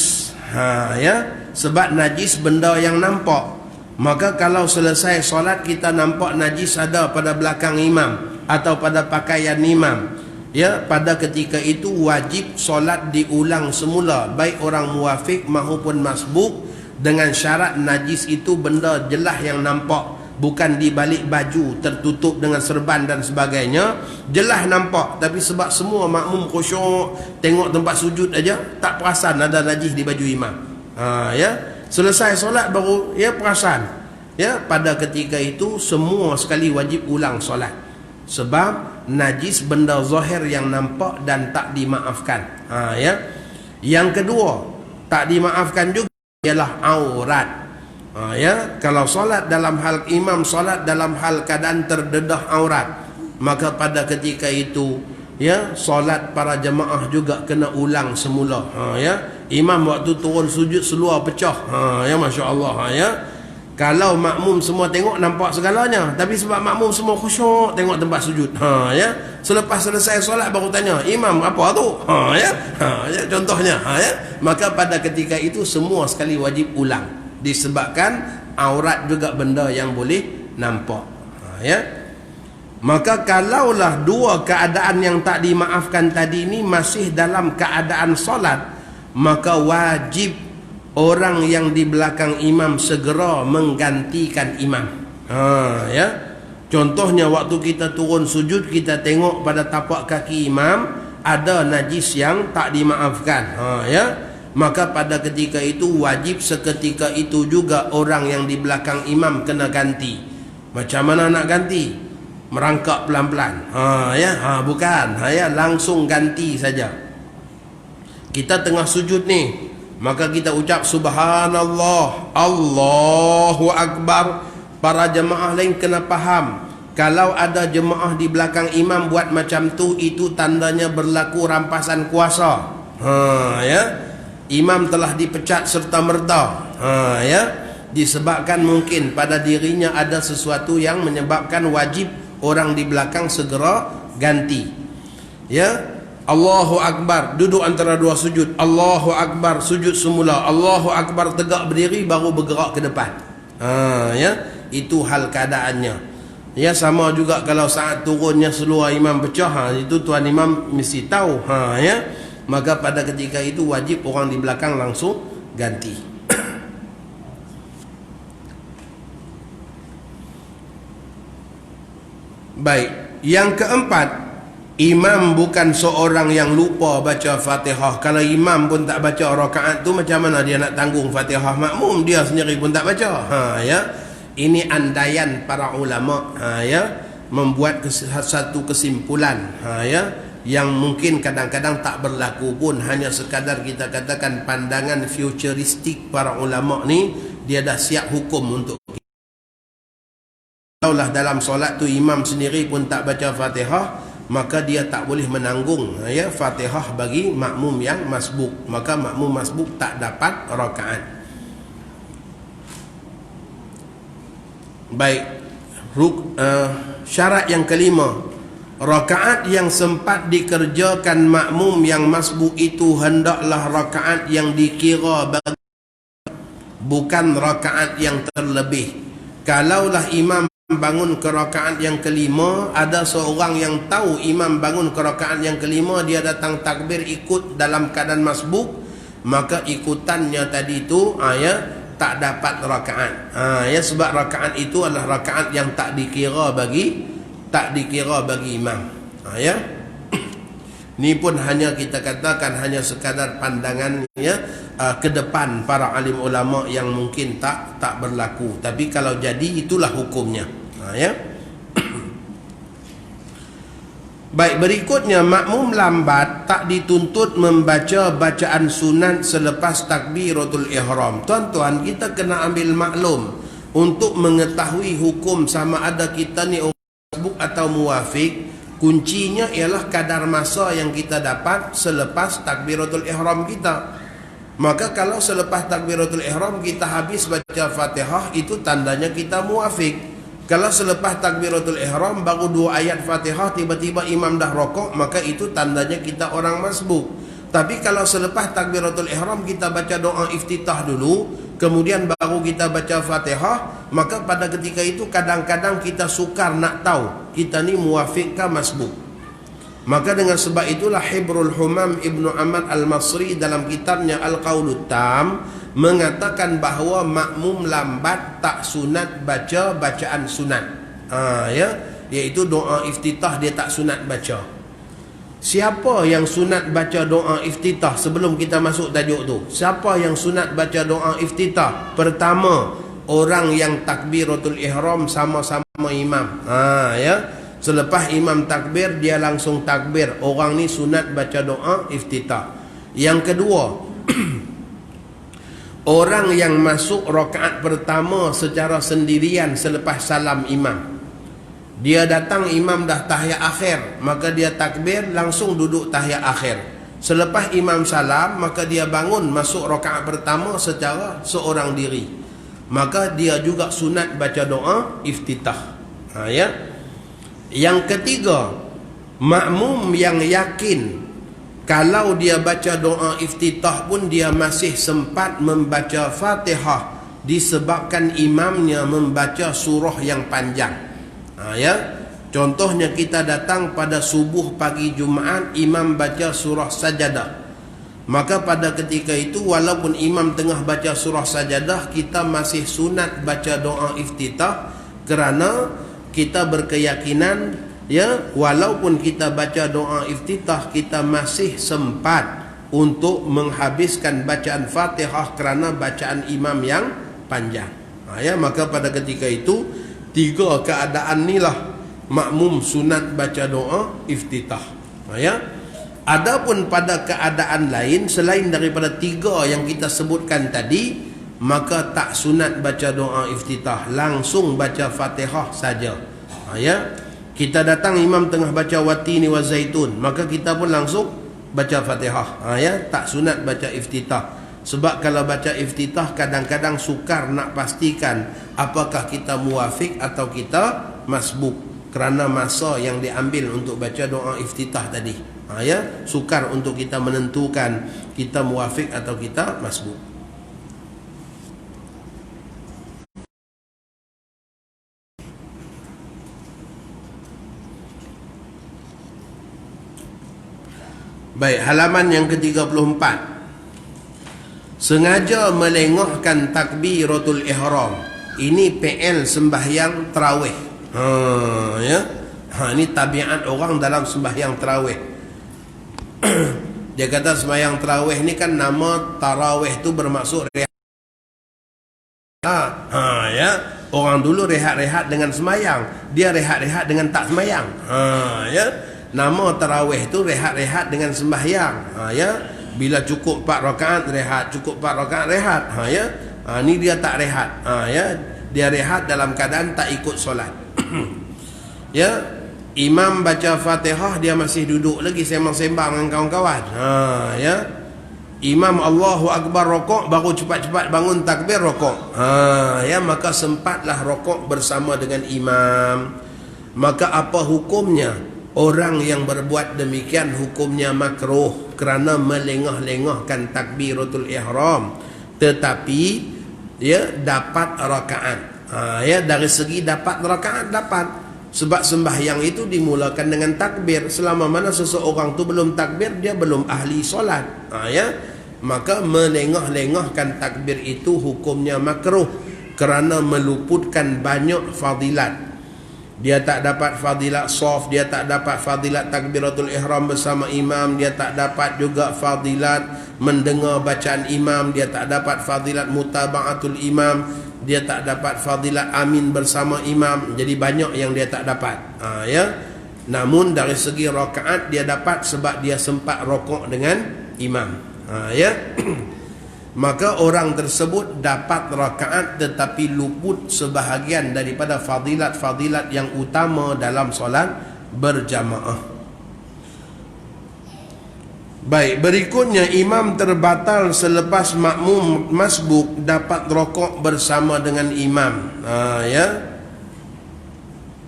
ya. Sebab najis benda yang nampak. Maka kalau selesai solat kita nampak najis ada pada belakang imam atau pada pakaian imam, ya, pada ketika itu wajib solat diulang semula, baik orang muwafiq maupun masbuk, dengan syarat najis itu benda jelas yang nampak, bukan di balik baju tertutup dengan serban dan sebagainya, jelas nampak. Tapi sebab semua makmum khusyuk tengok tempat sujud aja, tak perasan ada najis di baju imam, ya. Selesai solat baru ya perasan, ya. Pada ketika itu semua sekali wajib ulang solat, sebab najis benda zahir yang nampak dan tak dimaafkan, ya. Yang kedua tak dimaafkan juga ialah aurat, ya. Kalau solat dalam hal imam solat dalam hal keadaan terdedah aurat, maka pada ketika itu, ya, solat para jemaah juga kena ulang semula, ya. Imam waktu turun sujud seluar pecah, ya, Masya Allah, ya. Kalau makmum semua tengok nampak segalanya, tapi sebab makmum semua khusyuk tengok tempat sujud, ya. Selepas selesai solat baru tanya, imam apa tu, ya, ya, contohnya, ya. Maka pada ketika itu semua sekali wajib ulang, disebabkan aurat juga benda yang boleh nampak, ya. Maka kalaulah 2 keadaan yang tak dimaafkan tadi ini masih dalam keadaan solat, maka wajib orang yang di belakang imam segera menggantikan imam, ya. Contohnya waktu kita turun sujud, kita tengok pada tapak kaki imam ada najis yang tak dimaafkan, ya. Maka pada ketika itu wajib seketika itu juga orang yang di belakang imam kena ganti. Macam mana nak ganti? Merangkak pelan-pelan, ya, bukan, ya, langsung ganti saja. Kita tengah sujud ni, maka kita ucap subhanallah, Allahu Akbar. Para jemaah lain kena faham, kalau ada jemaah di belakang imam buat macam tu, itu tandanya berlaku rampasan kuasa, ya. Imam telah dipecat serta merta, ya. Disebabkan mungkin pada dirinya ada sesuatu yang menyebabkan wajib orang di belakang segera ganti, ya. Allahu Akbar, duduk antara 2 sujud, Allahu Akbar, sujud semula, Allahu Akbar, tegak berdiri baru bergerak ke depan, ya. Itu hal keadaannya, ya. Sama juga kalau saat turunnya seluar imam pecah, itu tuan imam mesti tahu, ya. Maka pada ketika itu wajib orang di belakang langsung ganti. Baik, yang keempat, imam bukan seorang yang lupa baca Fatihah. Kalau imam pun tak baca rakaat tu, macam mana dia nak tanggung Fatihah makmum? Dia sendiri pun tak baca, ya. Ini andaian para ulama, ya, membuat satu kesimpulan, ya. yang mungkin kadang-kadang tak berlaku pun, hanya sekadar kita katakan pandangan futuristik para ulama ni, dia dah siap hukum untuk kita. Kalaulah dalam solat tu imam sendiri pun tak baca Fatihah, maka dia tak boleh menanggung ya Fatihah bagi makmum yang masbuk, maka makmum masbuk tak dapat rakaat. Baik, syarat yang kelima, rakaat yang sempat dikerjakan makmum yang masbuk itu hendaklah rakaat yang dikira bagi, bukan rakaat yang terlebih. Kalaulah imam bangun ke rakaat yang kelima, ada seorang yang tahu imam bangun ke rakaat yang kelima, dia datang takbir ikut dalam keadaan masbuk, maka ikutannya tadi itu tak dapat rakaat. Sebab rakaat itu adalah rakaat yang tak dikira bagi imam. Ni pun hanya kita katakan hanya sekadar pandangan ke depan para alim ulama yang mungkin tak berlaku, tapi kalau jadi itulah hukumnya. Baik, berikutnya makmum lambat tak dituntut membaca bacaan sunat selepas takbiratul ihram. Tuan-tuan, kita kena ambil maklum untuk mengetahui hukum sama ada kita ni masbuk atau muwafiq. Kuncinya ialah kadar masa yang kita dapat selepas takbiratul ihram kita. Maka kalau selepas takbiratul ihram kita habis baca Fatihah, itu tandanya kita muwafiq. Kalau selepas takbiratul ihram baru 2 ayat Fatihah tiba-tiba imam dah rokok, maka itu tandanya kita orang masbuk. Tapi kalau selepas takbiratul ihram kita baca doa iftitah dulu, kemudian baru kita baca Fatihah, maka pada ketika itu kadang-kadang kita sukar nak tahu kita ni muwafiq ke masbuk. Maka dengan sebab itulah Hibrul Humam Ibnu Ahmad Al-Masri dalam kitabnya Al-Qaulut Tam mengatakan bahawa makmum lambat tak sunat baca bacaan sunat. Iaitu doa iftitah dia tak sunat baca. Siapa yang sunat baca doa iftitah sebelum kita masuk tajuk tu? Siapa yang sunat baca doa iftitah? Pertama, orang yang takbiratul ihram sama-sama imam. Selepas imam takbir, dia langsung takbir. Orang ni sunat baca doa iftitah. Yang kedua, orang yang masuk rakaat pertama secara sendirian selepas salam imam. Dia datang, imam dah tahiyat akhir, maka dia takbir, langsung duduk tahiyat akhir. Selepas imam salam, maka dia bangun masuk rakaat pertama secara seorang diri. Maka dia juga sunat baca doa iftitah. Yang ketiga, makmum yang yakin kalau dia baca doa iftitah pun dia masih sempat membaca Fatihah disebabkan imamnya membaca surah yang panjang. Contohnya kita datang pada subuh pagi Jumaat, imam baca surah Sajadah. Maka pada ketika itu walaupun imam tengah baca surah Sajadah, kita masih sunat baca doa iftitah kerana kita berkeyakinan walaupun kita baca doa iftitah, kita masih sempat untuk menghabiskan bacaan Fatihah kerana bacaan imam yang panjang. Maka pada ketika itu 3 keadaan inilah makmum sunat baca doa iftitah. Adapun pada keadaan lain selain daripada 3 yang kita sebutkan tadi, maka tak sunat baca doa iftitah, langsung baca Fatihah saja. Kita datang imam tengah baca watini wa zaitun, maka kita pun langsung baca Fatihah. Tak sunat baca iftitah. Sebab kalau baca iftitah kadang-kadang sukar nak pastikan apakah kita muwafiq atau kita masbuk, kerana masa yang diambil untuk baca doa iftitah tadi. Sukar untuk kita menentukan kita muwafiq atau kita masbuk. Baik, halaman yang ke-34. Sengaja melengahkan takbiratul ihram. Ini PL sembahyang tarawih. Ini tabiat orang dalam sembahyang tarawih. Dia kata sembahyang tarawih ni kan nama tarawih tu bermaksud rehat. Orang dulu rehat-rehat dengan sembahyang, dia rehat-rehat dengan tak sembahyang. Nama tarawih tu rehat-rehat dengan sembahyang. Ya. Bila cukup 4 rakaat rehat, cukup 4 rakaat rehat. Ya. Ni dia tak rehat. Ya. Dia rehat dalam keadaan tak ikut solat. Ya. Imam baca Fatihah, dia masih duduk lagi sembang-sembang dengan kawan-kawan. Ya. Imam Allahu Akbar rokok, baru cepat-cepat bangun takbir rokok. Ya, maka sempatlah rokok bersama dengan imam. Maka apa hukumnya? Orang yang berbuat demikian hukumnya makruh kerana melengah-lengahkan takbiratul ihram. Tetapi ya dapat rakaat. Ya, dari segi dapat rakaat dapat. Sebab sembahyang itu dimulakan dengan takbir. Selama mana seseorang tu belum takbir, dia belum ahli solat. Ya, maka melengah-lengahkan takbir itu hukumnya makruh kerana meluputkan banyak fadilat. Dia tak dapat fadilat shaf, dia tak dapat fadilat takbiratul ihram bersama imam, dia tak dapat juga fadilat mendengar bacaan imam, dia tak dapat fadilat mutaba'atul imam, dia tak dapat fadilat amin bersama imam. Jadi banyak yang dia tak dapat. Ya. Namun dari segi rakaat dia dapat sebab dia sempat rokok dengan imam. Ya. Maka orang tersebut dapat rakaat tetapi luput sebahagian daripada fadilat-fadilat yang utama dalam solat berjamaah. Baik, berikutnya imam terbatal selepas makmum masbuk dapat rokok bersama dengan imam. Ya.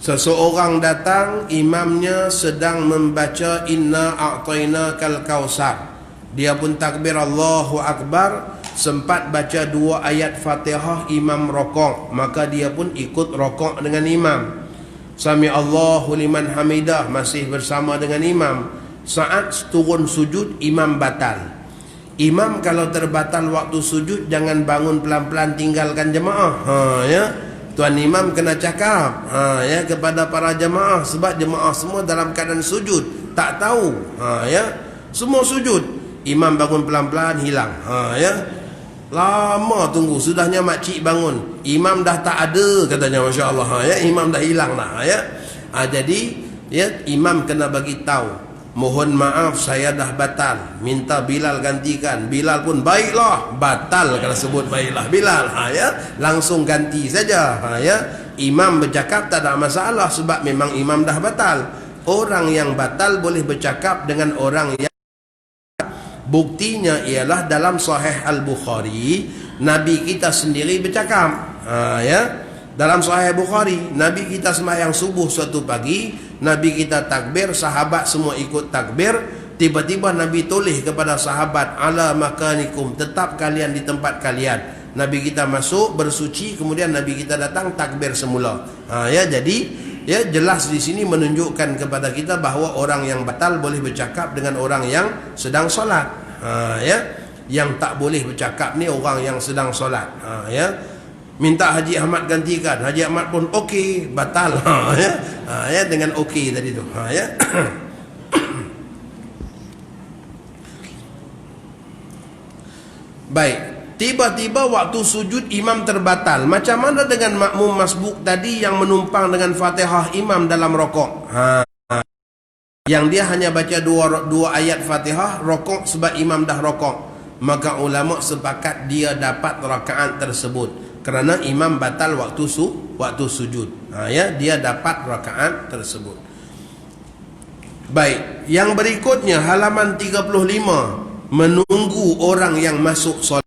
Seseorang datang, imamnya sedang membaca inna a'tainakal kausar. Dia pun takbir Allahu Akbar, sempat baca 2 ayat Fatihah, imam rokok, maka dia pun ikut rokok dengan imam. Sami Allahu liman hamidah, masih bersama dengan imam. Saat turun sujud, imam batal. Imam kalau terbatal waktu sujud, jangan bangun pelan-pelan tinggalkan jemaah. Ya. Tuan imam kena cakap ya kepada para jemaah, sebab jemaah semua dalam keadaan sujud, tak tahu. Ya. Semua sujud. Imam bangun pelan-pelan, hilang. Ya. Lama tunggu, sudahnya makcik bangun, imam dah tak ada katanya, Masya Allah. Ya. Imam dah hilang dah. Ya. Jadi ya, imam kena bagi tahu, mohon maaf saya dah batal, minta Bilal gantikan. Bilal pun baiklah, batal kalau sebut baiklah Bilal. Ya. Langsung ganti saja. Ya. Imam bercakap tak ada masalah sebab memang imam dah batal. Orang yang batal boleh bercakap dengan orang yang, buktinya ialah dalam Sahih Al-Bukhari, Nabi kita sendiri bercakap. Ya. Dalam Sahih Bukhari, Nabi kita sembahyang subuh suatu pagi, Nabi kita takbir, sahabat semua ikut takbir. Tiba-tiba Nabi toleh kepada sahabat, ala makanikum, tetap kalian di tempat kalian. Nabi kita masuk bersuci, kemudian Nabi kita datang takbir semula. Ya, jadi ya, jelas di sini menunjukkan kepada kita bahawa orang yang batal boleh bercakap dengan orang yang sedang solat. Ya. Yang tak boleh bercakap ni orang yang sedang solat. Ya. Minta Haji Ahmad gantikan, Haji Ahmad pun okey, batal. Ya. Ya, dengan okey tadi tu. Ya. Baik. Tiba-tiba waktu sujud imam terbatal. Macam mana dengan makmum masbuk tadi yang menumpang dengan Fatihah imam dalam rokok? Yang dia hanya baca 2 ayat Fatihah, rokok sebab imam dah rokok. Maka ulama sepakat dia dapat rakaat tersebut kerana imam batal waktu sujud. Ya, dia dapat rakaat tersebut. Baik, yang berikutnya halaman 35, menunggu orang yang masuk solat.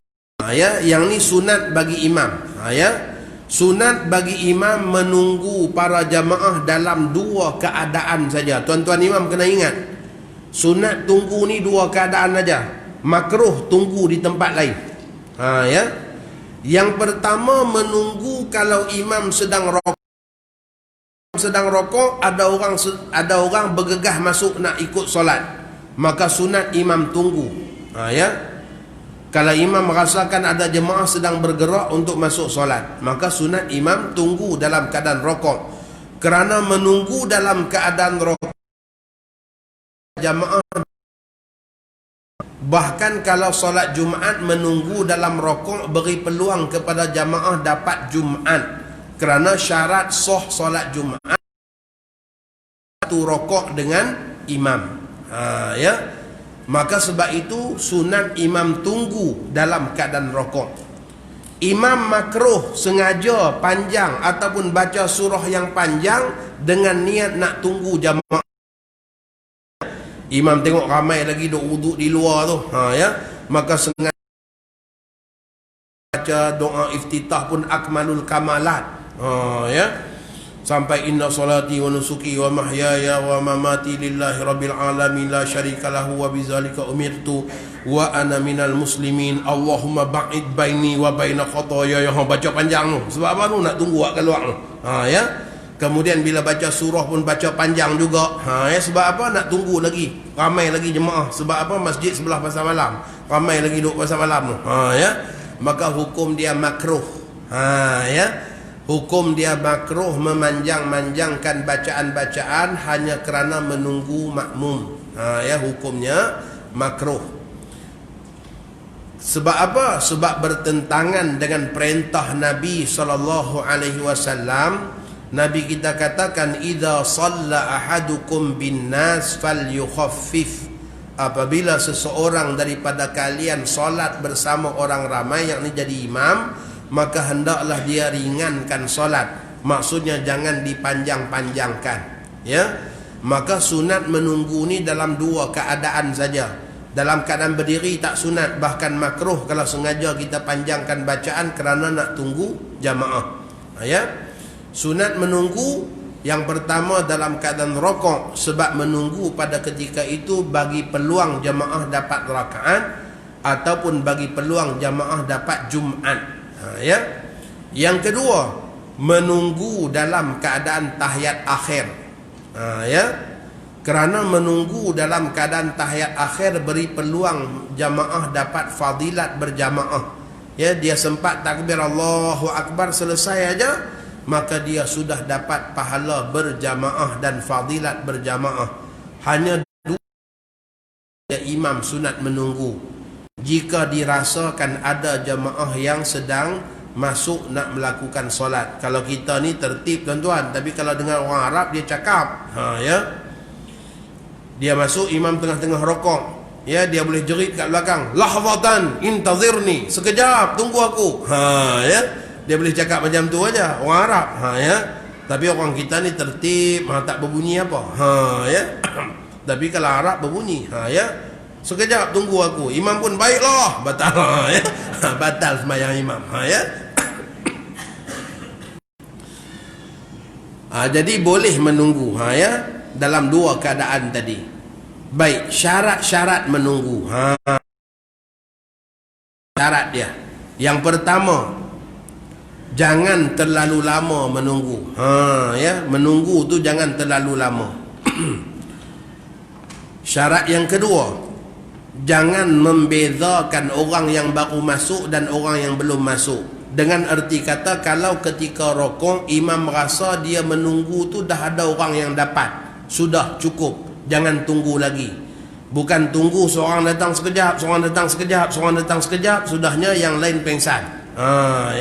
Ya, yang ni sunat bagi imam. Ya, sunat bagi imam menunggu para jamaah dalam 2 keadaan saja. Tuan-tuan imam kena ingat, sunat tunggu ni 2 keadaan saja. Makruh tunggu di tempat lain. Ya. Yang pertama, menunggu kalau imam sedang rokok, ada orang bergegah masuk nak ikut solat, maka sunat imam tunggu. Ya. Kalau imam merasakan ada jemaah sedang bergerak untuk masuk solat, maka sunat imam tunggu dalam keadaan rokok. Kerana menunggu dalam keadaan rokok, jemaah, bahkan kalau solat Jumaat menunggu dalam rokok beri peluang kepada jemaah dapat Jumaat. Kerana syarat sah solat Jumaat, satu rokok dengan imam. Ya. Maka sebab itu sunat imam tunggu dalam keadaan rokok. Imam makruh sengaja panjang ataupun baca surah yang panjang dengan niat nak tunggu jamaah. Imam tengok ramai lagi duk wuduk di luar tu, ya, maka sengaja baca doa iftitah pun akmalul kamalat, ya, sampai inna salati wa nusuki wa mahyaya wa mamati lillahi rabbil alamin la syarika lahu wa bizalika umirtu wa ana minal muslimin Allahumma ba'id baini wa baina khotoya. Baca panjang tu sebab apa tu? Nak tunggu awak keluar tu, ya. Kemudian bila baca surah pun baca panjang juga, ya. Sebab apa? Nak tunggu lagi, ramai lagi jemaah. Sebab apa? Masjid sebelah pasar malam, ramai lagi duduk pasar malam tu, ya. Maka hukum dia makruh, ya. Hukum dia makruh memanjang-manjangkan bacaan-bacaan hanya kerana menunggu makmum. Ya, hukumnya makruh. Sebab apa? Sebab bertentangan dengan perintah Nabi SAW. Nabi kita katakan, idza shalla ahadukum bin nas falyukhaffif. Apabila seseorang daripada kalian solat bersama orang ramai, yakni jadi imam, maka hendaklah dia ringankan solat. Maksudnya jangan dipanjang-panjangkan, ya. Maka sunat menunggu ni dalam dua keadaan saja. Dalam keadaan berdiri tak sunat, bahkan makruh kalau sengaja kita panjangkan bacaan kerana nak tunggu jamaah, ya. Sunat menunggu yang pertama dalam keadaan rokok, sebab menunggu pada ketika itu bagi peluang jamaah dapat rakaat ataupun bagi peluang jamaah dapat Jumaat, ya. Yang kedua, menunggu dalam keadaan tahiyat akhir, ya. Kerana menunggu dalam keadaan tahiyat akhir beri peluang jamaah dapat fadilat berjamaah, ya. Dia sempat takbir Allahu Akbar selesai aja, maka dia sudah dapat pahala berjamaah dan fadilat berjamaah. Hanya dua imam sunat menunggu jika dirasakan ada jamaah yang sedang masuk nak melakukan solat. Kalau kita ni tertib tuan-tuan, tapi kalau dengan orang Arab dia cakap, ya, dia masuk imam tengah-tengah rokok, ya, dia boleh jerit kat belakang, lahzatan intazirni, sekejap tunggu aku, ya. Dia boleh cakap macam tu aja orang Arab, ya. Tapi orang kita ni tertib, tak berbunyi apa, ya. Tapi kalau Arab berbunyi, ya, sekejap tunggu aku. Imam pun baiklah, batal, ya. Batal sembahyang imam, ya. Jadi boleh menunggu, ya, dalam dua keadaan tadi. Baik, syarat-syarat menunggu, syarat dia. Yang pertama, jangan terlalu lama menunggu, ya. Menunggu tu jangan terlalu lama. Syarat yang kedua, jangan membezakan orang yang baru masuk dan orang yang belum masuk. Dengan erti kata, kalau ketika rokok imam merasa dia menunggu tu dah ada orang yang dapat, sudah cukup, jangan tunggu lagi. Bukan tunggu seorang datang sekejap, seorang datang sekejap, seorang datang sekejap, sudahnya yang lain pengsan,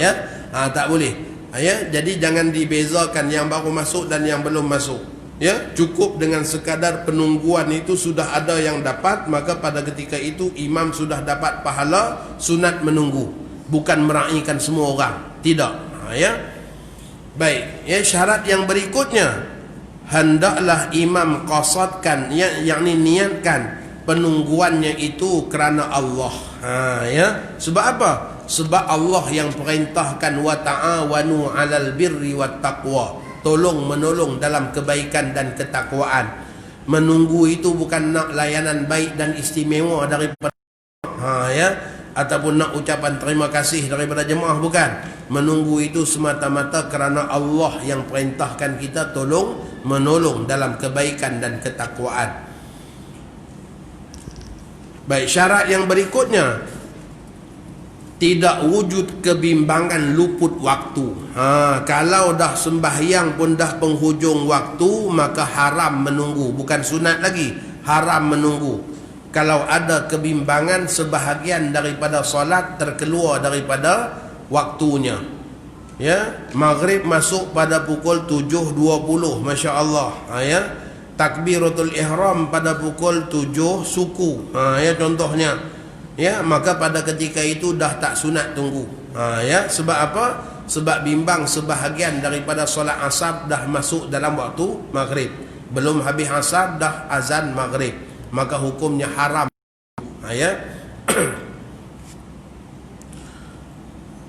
ya. Tak boleh, ya. Jadi jangan dibezakan yang baru masuk dan yang belum masuk, ya. Cukup dengan sekadar penungguan itu sudah ada yang dapat, maka pada ketika itu imam sudah dapat pahala sunat menunggu. Bukan meraihkan semua orang, tidak, ya. Baik, ya. Syarat yang berikutnya, hendaklah imam qasadkan, yakni niatkan penungguannya itu kerana Allah, ya. Sebab apa? Sebab Allah yang perintahkan wa ta'awanu 'alal birri wat taqwa, tolong menolong dalam kebaikan dan ketakwaan. Menunggu itu bukan nak layanan baik dan istimewa daripada, ya, ataupun nak ucapan terima kasih daripada jemaah, bukan. Menunggu itu semata-mata kerana Allah yang perintahkan kita tolong menolong dalam kebaikan dan ketakwaan. Baik, syarat yang berikutnya, tidak wujud kebimbangan luput waktu. Kalau dah sembahyang pun dah penghujung waktu, maka haram menunggu, bukan sunat lagi, haram menunggu. Kalau ada kebimbangan, sebahagian daripada solat terkeluar daripada waktunya, ya. Maghrib masuk pada pukul 7.20, Masya Allah, ya. takbiratul ihram pada pukul 7 suku, ya contohnya, ya, maka pada ketika itu dah tak sunat tunggu. Ya, sebab apa? Sebab bimbang sebahagian daripada solat asar dah masuk dalam waktu maghrib, belum habis asar dah azan maghrib, maka hukumnya haram. Ya.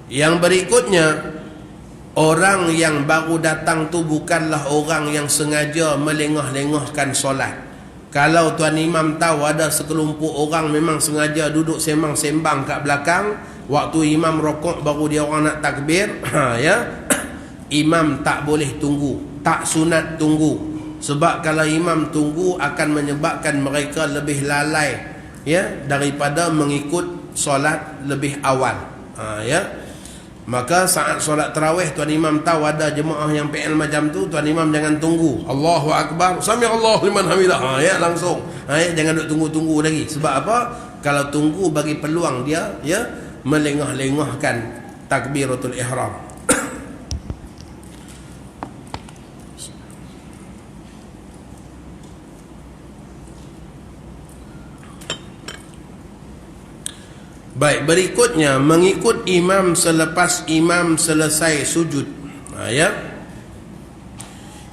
Yang berikutnya, orang yang baru datang tu bukanlah orang yang sengaja melengah-lengahkan solat. Kalau tuan imam tahu ada sekelompok orang memang sengaja duduk sembang-sembang kat belakang, waktu imam rokok baru dia orang nak takbir, ya, imam tak boleh tunggu, tak sunat tunggu. Sebab kalau imam tunggu akan menyebabkan mereka lebih lalai, ya, daripada mengikut solat lebih awal. Ya. Maka saat solat tarawih tuan imam tahu ada jemaah yang PL macam tu, tuan imam jangan tunggu. Allahu akbar, sami Allahu liman hamidah. Ya, langsung. Ya, jangan duk tunggu-tunggu lagi. Sebab apa? Kalau tunggu bagi peluang dia, ya, melengah-lengahkan takbiratul ihram. Baik, berikutnya mengikut imam selepas imam selesai sujud. Ya.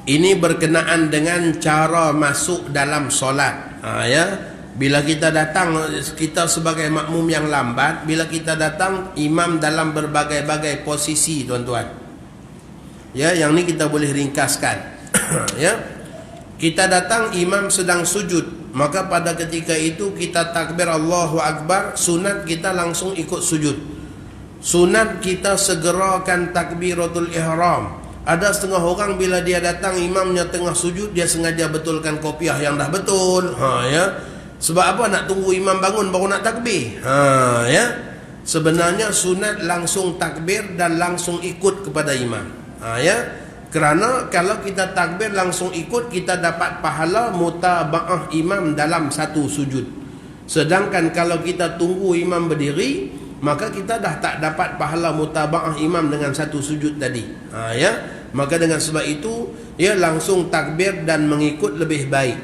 Ini berkenaan dengan cara masuk dalam solat. Ya. Bila kita datang, kita sebagai makmum yang lambat, bila kita datang imam dalam berbagai-bagai posisi, tuan-tuan. Ya, yang ni kita boleh ringkaskan. Ya. Kita datang imam sedang sujud, maka pada ketika itu kita takbir Allahu Akbar, sunat kita langsung ikut sujud. Sunat kita segerakan takbiratul ihram. Ada setengah orang bila dia datang imamnya tengah sujud, dia sengaja betulkan kopiah yang dah betul. Ya. Sebab apa? Nak tunggu imam bangun baru nak takbir. Ya. Sebenarnya sunat langsung takbir dan langsung ikut kepada imam. Ya. Kerana kalau kita takbir langsung ikut, kita dapat pahala mutaba'ah imam dalam satu sujud. Sedangkan kalau kita tunggu imam berdiri, maka kita dah tak dapat pahala mutaba'ah imam dengan satu sujud tadi. Ya. Maka dengan sebab itu, ya, langsung takbir dan mengikut lebih baik.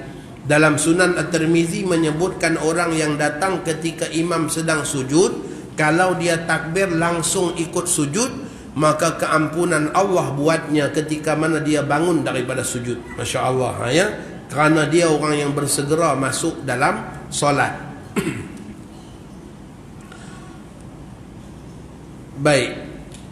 Dalam Sunan At-Tirmizi menyebutkan orang yang datang ketika imam sedang sujud, kalau dia takbir langsung ikut sujud, maka keampunan Allah buatnya ketika mana dia bangun daripada sujud. Masya Allah. Ya. Kerana dia orang yang bersegera masuk dalam solat. Baik.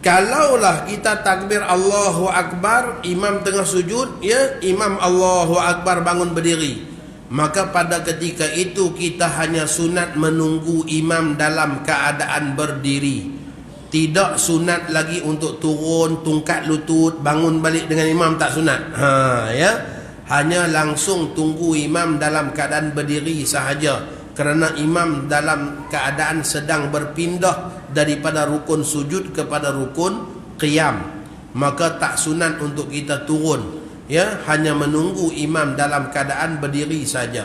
Kalaulah kita takbir Allahu Akbar, imam tengah sujud, ya, imam Allahu Akbar bangun berdiri, maka pada ketika itu kita hanya sunat menunggu imam dalam keadaan berdiri. Tidak sunat lagi untuk turun, tungkat lutut, bangun balik dengan imam, tak sunat. Ya. Hanya langsung tunggu imam dalam keadaan berdiri sahaja. Kerana imam dalam keadaan sedang berpindah daripada rukun sujud kepada rukun qiyam, maka tak sunat untuk kita turun. Ya, hanya menunggu imam dalam keadaan berdiri saja.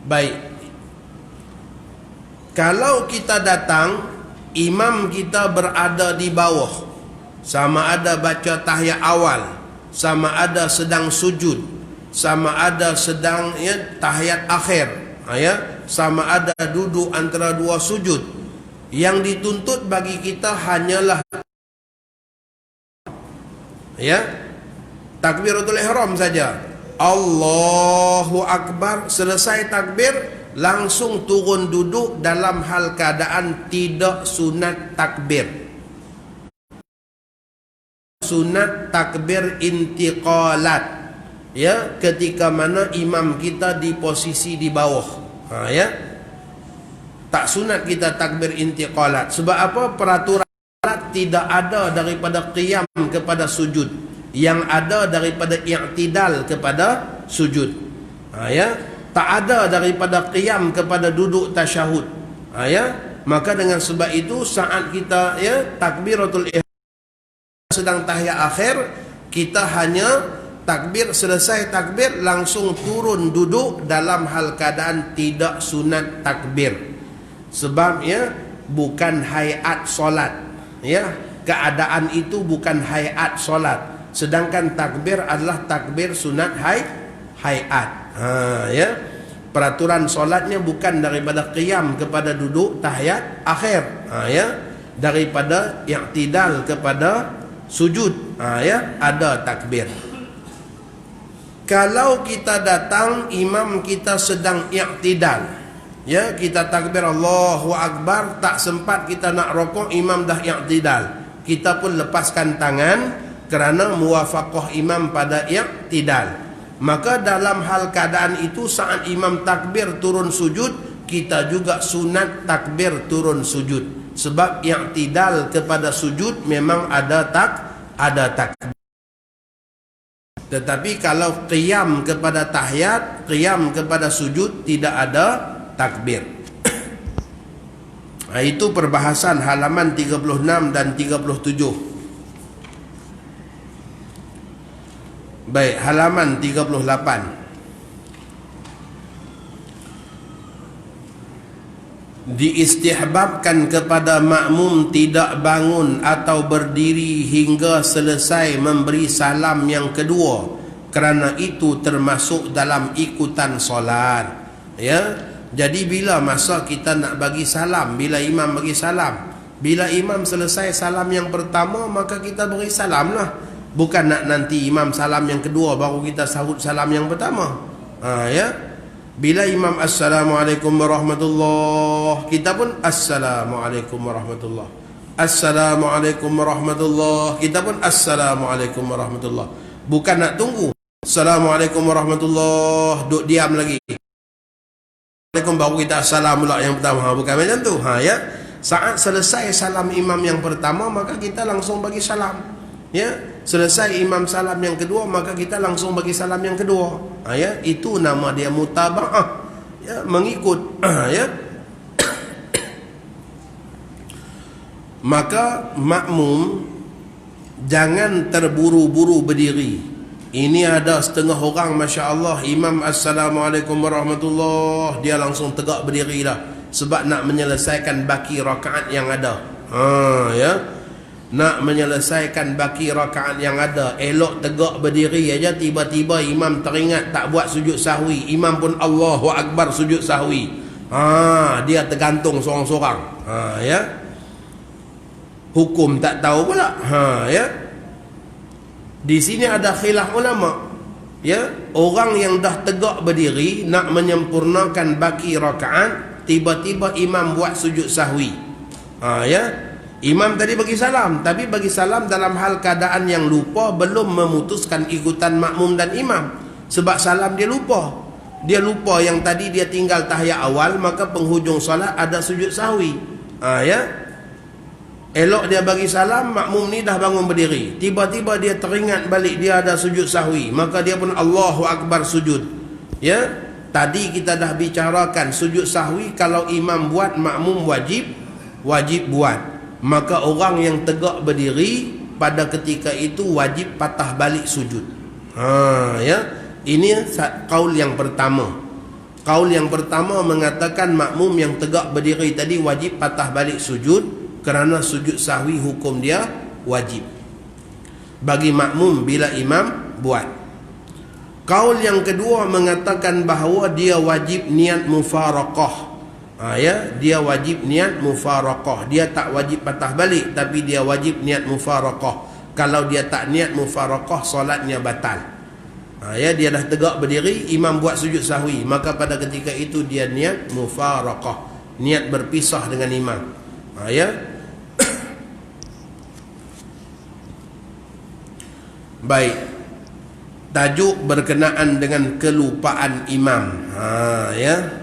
Baik. Kalau kita datang, imam kita berada di bawah, sama ada baca tahiyat awal, sama ada sedang sujud, sama ada sedang, ya, tahiyat akhir, ya, sama ada duduk antara dua sujud. Yang dituntut bagi kita hanyalah, ya, takbiratul ihram saja. Allahu Akbar, selesai takbir langsung turun duduk dalam hal keadaan tidak sunat takbir. Sunat takbir intiqalat, ya, ketika mana imam kita di posisi di bawah. Ya. Tak sunat kita takbir intiqalat. Sebab apa? Peraturan tidak ada daripada qiyam kepada sujud, yang ada daripada i'tidal kepada sujud. Ya. Tak ada daripada qiyam kepada duduk tasyahud. Ya. Maka dengan sebab itu saat kita, ya, takbiratul ihram sedang tahiyat akhir, kita hanya takbir, selesai takbir langsung turun duduk dalam hal keadaan tidak sunat takbir. Sebab, ya, bukan hayat solat. Ya, keadaan itu bukan hayat solat. Sedangkan takbir adalah takbir sunat hayat. Ya. Peraturan solatnya bukan daripada qiyam kepada duduk tahiyat akhir. Ya. Daripada i'tidal kepada sujud. Ya. Ada takbir. Kalau kita datang imam kita sedang i'tidal, ya, kita takbir Allahu Akbar, tak sempat kita nak rokok, imam dah i'tidal, kita pun lepaskan tangan kerana muwafaqah imam pada i'tidal. Maka dalam hal keadaan itu saat imam takbir turun sujud, kita juga sunat takbir turun sujud. Sebab i'tidal kepada sujud memang ada takbir. Tetapi kalau qiyam kepada tahiyat, qiyam kepada sujud, tidak ada takbir. Itu perbahasan halaman 36 dan 37. Baik, halaman 38. Diistihbabkan kepada makmum tidak bangun atau berdiri hingga selesai memberi salam yang kedua, kerana itu termasuk dalam ikutan solat. Ya, jadi bila masa kita nak bagi salam, bila imam bagi salam, bila imam selesai salam yang pertama, maka kita beri salam lah. Bukan nak nanti imam salam yang kedua baru kita sahut salam yang pertama. Ya. Bila imam assalamualaikum warahmatullahi, kita pun assalamualaikum warahmatullahi. Assalamualaikum warahmatullahi, kita pun assalamualaikum warahmatullahi. Bukan nak tunggu assalamualaikum warahmatullahi, duduk diam lagi, assalamualaikum baru kita assalam pula yang pertama. Bukan macam tu. Ya. Saat selesai salam imam yang pertama, maka kita langsung bagi salam. Ya, selesai imam salam yang kedua, maka kita langsung bagi salam yang kedua. Ya, itu nama dia mutaba'ah. Ya, mengikut. Ya. Maka makmum jangan terburu-buru berdiri. Ini ada setengah orang, masya-Allah, imam assalamualaikum warahmatullahi, dia langsung tegak berdiri dah, sebab nak menyelesaikan baki rakaat yang ada. Ya. Nak menyelesaikan baki rakaat yang ada, elok tegak berdiri aja, tiba-tiba imam teringat tak buat sujud sahwi, imam pun Allahu Akbar sujud sahwi. Dia tergantung seorang-seorang. Ya. Hukum tak tahu pula. Ya. Di sini ada khilaf ulama. Ya, orang yang dah tegak berdiri nak menyempurnakan baki rakaat, tiba-tiba imam buat sujud sahwi. Ya. Imam tadi bagi salam, tapi bagi salam dalam hal keadaan yang lupa, belum memutuskan ikutan makmum dan imam. Sebab salam dia lupa. Dia lupa yang tadi dia tinggal tahiyat awal, maka penghujung solat ada sujud sahwi. Ya. Elok dia bagi salam, makmum ni dah bangun berdiri, tiba-tiba dia teringat balik dia ada sujud sahwi, maka dia pun Allahu Akbar sujud. Ya. Tadi kita dah bicarakan sujud sahwi kalau imam buat, makmum wajib buat. Maka orang yang tegak berdiri pada ketika itu wajib patah balik sujud. Ya. Ini kaul yang pertama. Kaul yang pertama mengatakan makmum yang tegak berdiri tadi wajib patah balik sujud, kerana sujud sahwi hukum dia wajib bagi makmum bila imam buat. Kaul yang kedua mengatakan bahawa dia wajib niat mufaraqah. Ya, dia wajib niat mufaraqah. Dia tak wajib patah balik, tapi dia wajib niat mufaraqah. Kalau dia tak niat mufaraqah, solatnya batal. Ya, dia dah tegak berdiri, imam buat sujud sahwi, maka pada ketika itu dia niat mufaraqah, niat berpisah dengan imam. Ya. Baik. Tajuk berkenaan dengan kelupaan imam. Ya.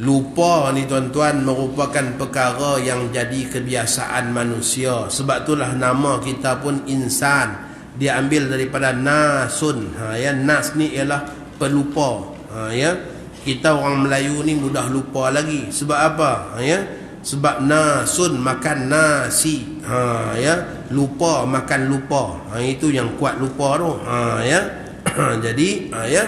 Lupa ni tuan-tuan merupakan perkara yang jadi kebiasaan manusia. Sebab itulah nama kita pun insan, dia ambil daripada nasun. Ya, nas ni ialah pelupa. Ya, kita orang Melayu ni mudah lupa lagi. Sebab apa? Ya, sebab nasun makan nasi. Ya, lupa makan lupa. Itu yang kuat lupa tu. Ya. Jadi ya,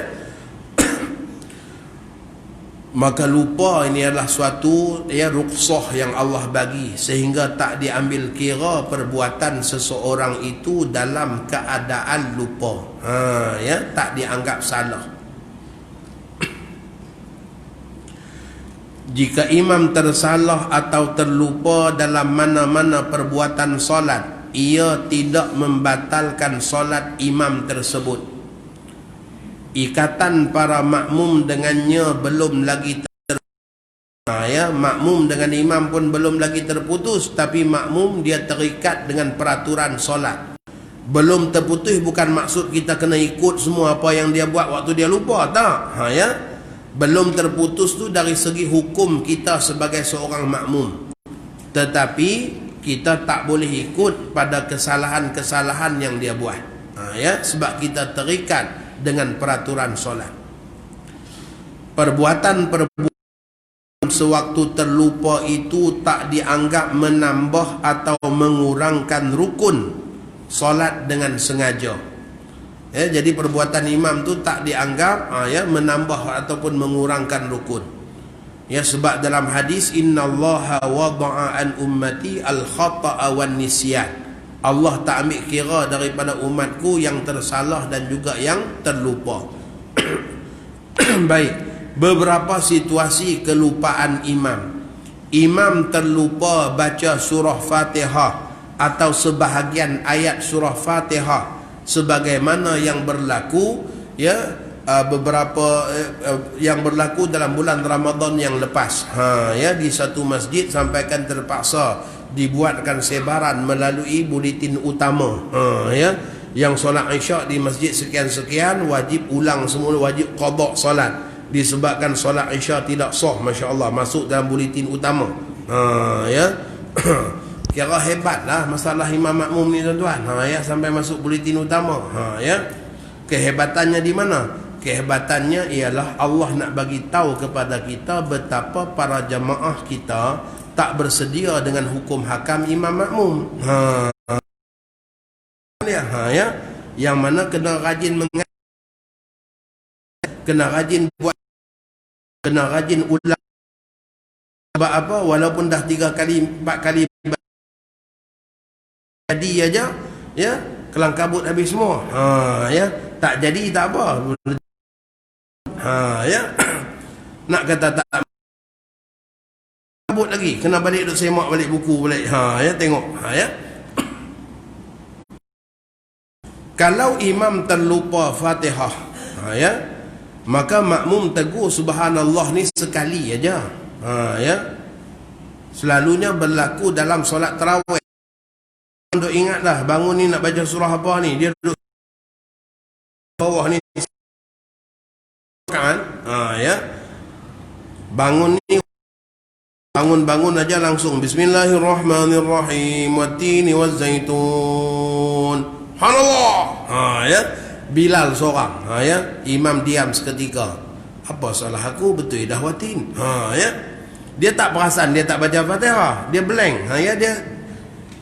maka lupa ini adalah suatu rukhsah yang Allah bagi, sehingga tak diambil kira perbuatan seseorang itu dalam keadaan lupa. Ya, tak dianggap salah. Jika imam tersalah atau terlupa dalam mana-mana perbuatan solat, ia tidak membatalkan solat imam tersebut. Ikatan para makmum dengannya belum lagi makmum dengan imam pun belum lagi terputus, tapi makmum dia terikat dengan peraturan solat. Belum terputus bukan maksud kita kena ikut semua apa yang dia buat waktu dia lupa, tak? Belum terputus tu dari segi hukum kita sebagai seorang makmum. Tetapi kita tak boleh ikut pada kesalahan-kesalahan yang dia buat. Sebab kita terikat dengan peraturan solat. Perbuatan sewaktu terlupa itu tak dianggap menambah atau mengurangkan rukun solat dengan sengaja. Jadi perbuatan imam tu tak dianggap menambah ataupun mengurangkan rukun. Sebab dalam hadis innallaha wada'a an ummati al-khata'a wan nisyan. Allah tak ambil kira daripada umatku yang tersalah dan juga yang terlupa. Baik, beberapa situasi kelupaan imam. Imam terlupa baca surah Fatihah atau sebahagian ayat surah Fatihah sebagaimana yang berlaku beberapa yang berlaku dalam bulan Ramadan yang lepas. Di satu masjid sampaikan terpaksa dibuatkan sebaran melalui buletin utama. Yang solat Isyak di masjid sekian-sekian wajib ulang semula, wajib qada solat disebabkan solat Isyak tidak sah, masya-Allah, masuk dalam buletin utama. Kira hebatlah masalah imam makmum ni tuan-tuan. Sampai masuk buletin utama. Kehebatannya di mana? Kehebatannya ialah Allah nak bagi tahu kepada kita betapa para jamaah kita tak bersedia dengan hukum hakam imam makmum. Yang mana kena rajin kena rajin buat, kena rajin ulang. Sebab apa? Walaupun dah 3 kali 4 kali jadi aja, kelang kabut habis semua. Tak jadi tak apa. Nak kata tak kabut lagi, kena balik duk semak balik buku balik. Tengok. Kalau imam terlupa Fatihah, maka makmum tegur subhanallah ni sekali aja. Selalunya berlaku dalam solat tarawih. Duk ingatlah bangun ni nak baca surah apa ni, dia duduk bawah ni kan. Bangun ni bangun aja langsung bismillahirrahmanirrahim wattini wazzaitun. Subhanallah. Bilal seorang. Imam diam seketika. Apa salah aku? Betul dah watin. Dia tak perasan, dia tak baca Fatihah, dia blank.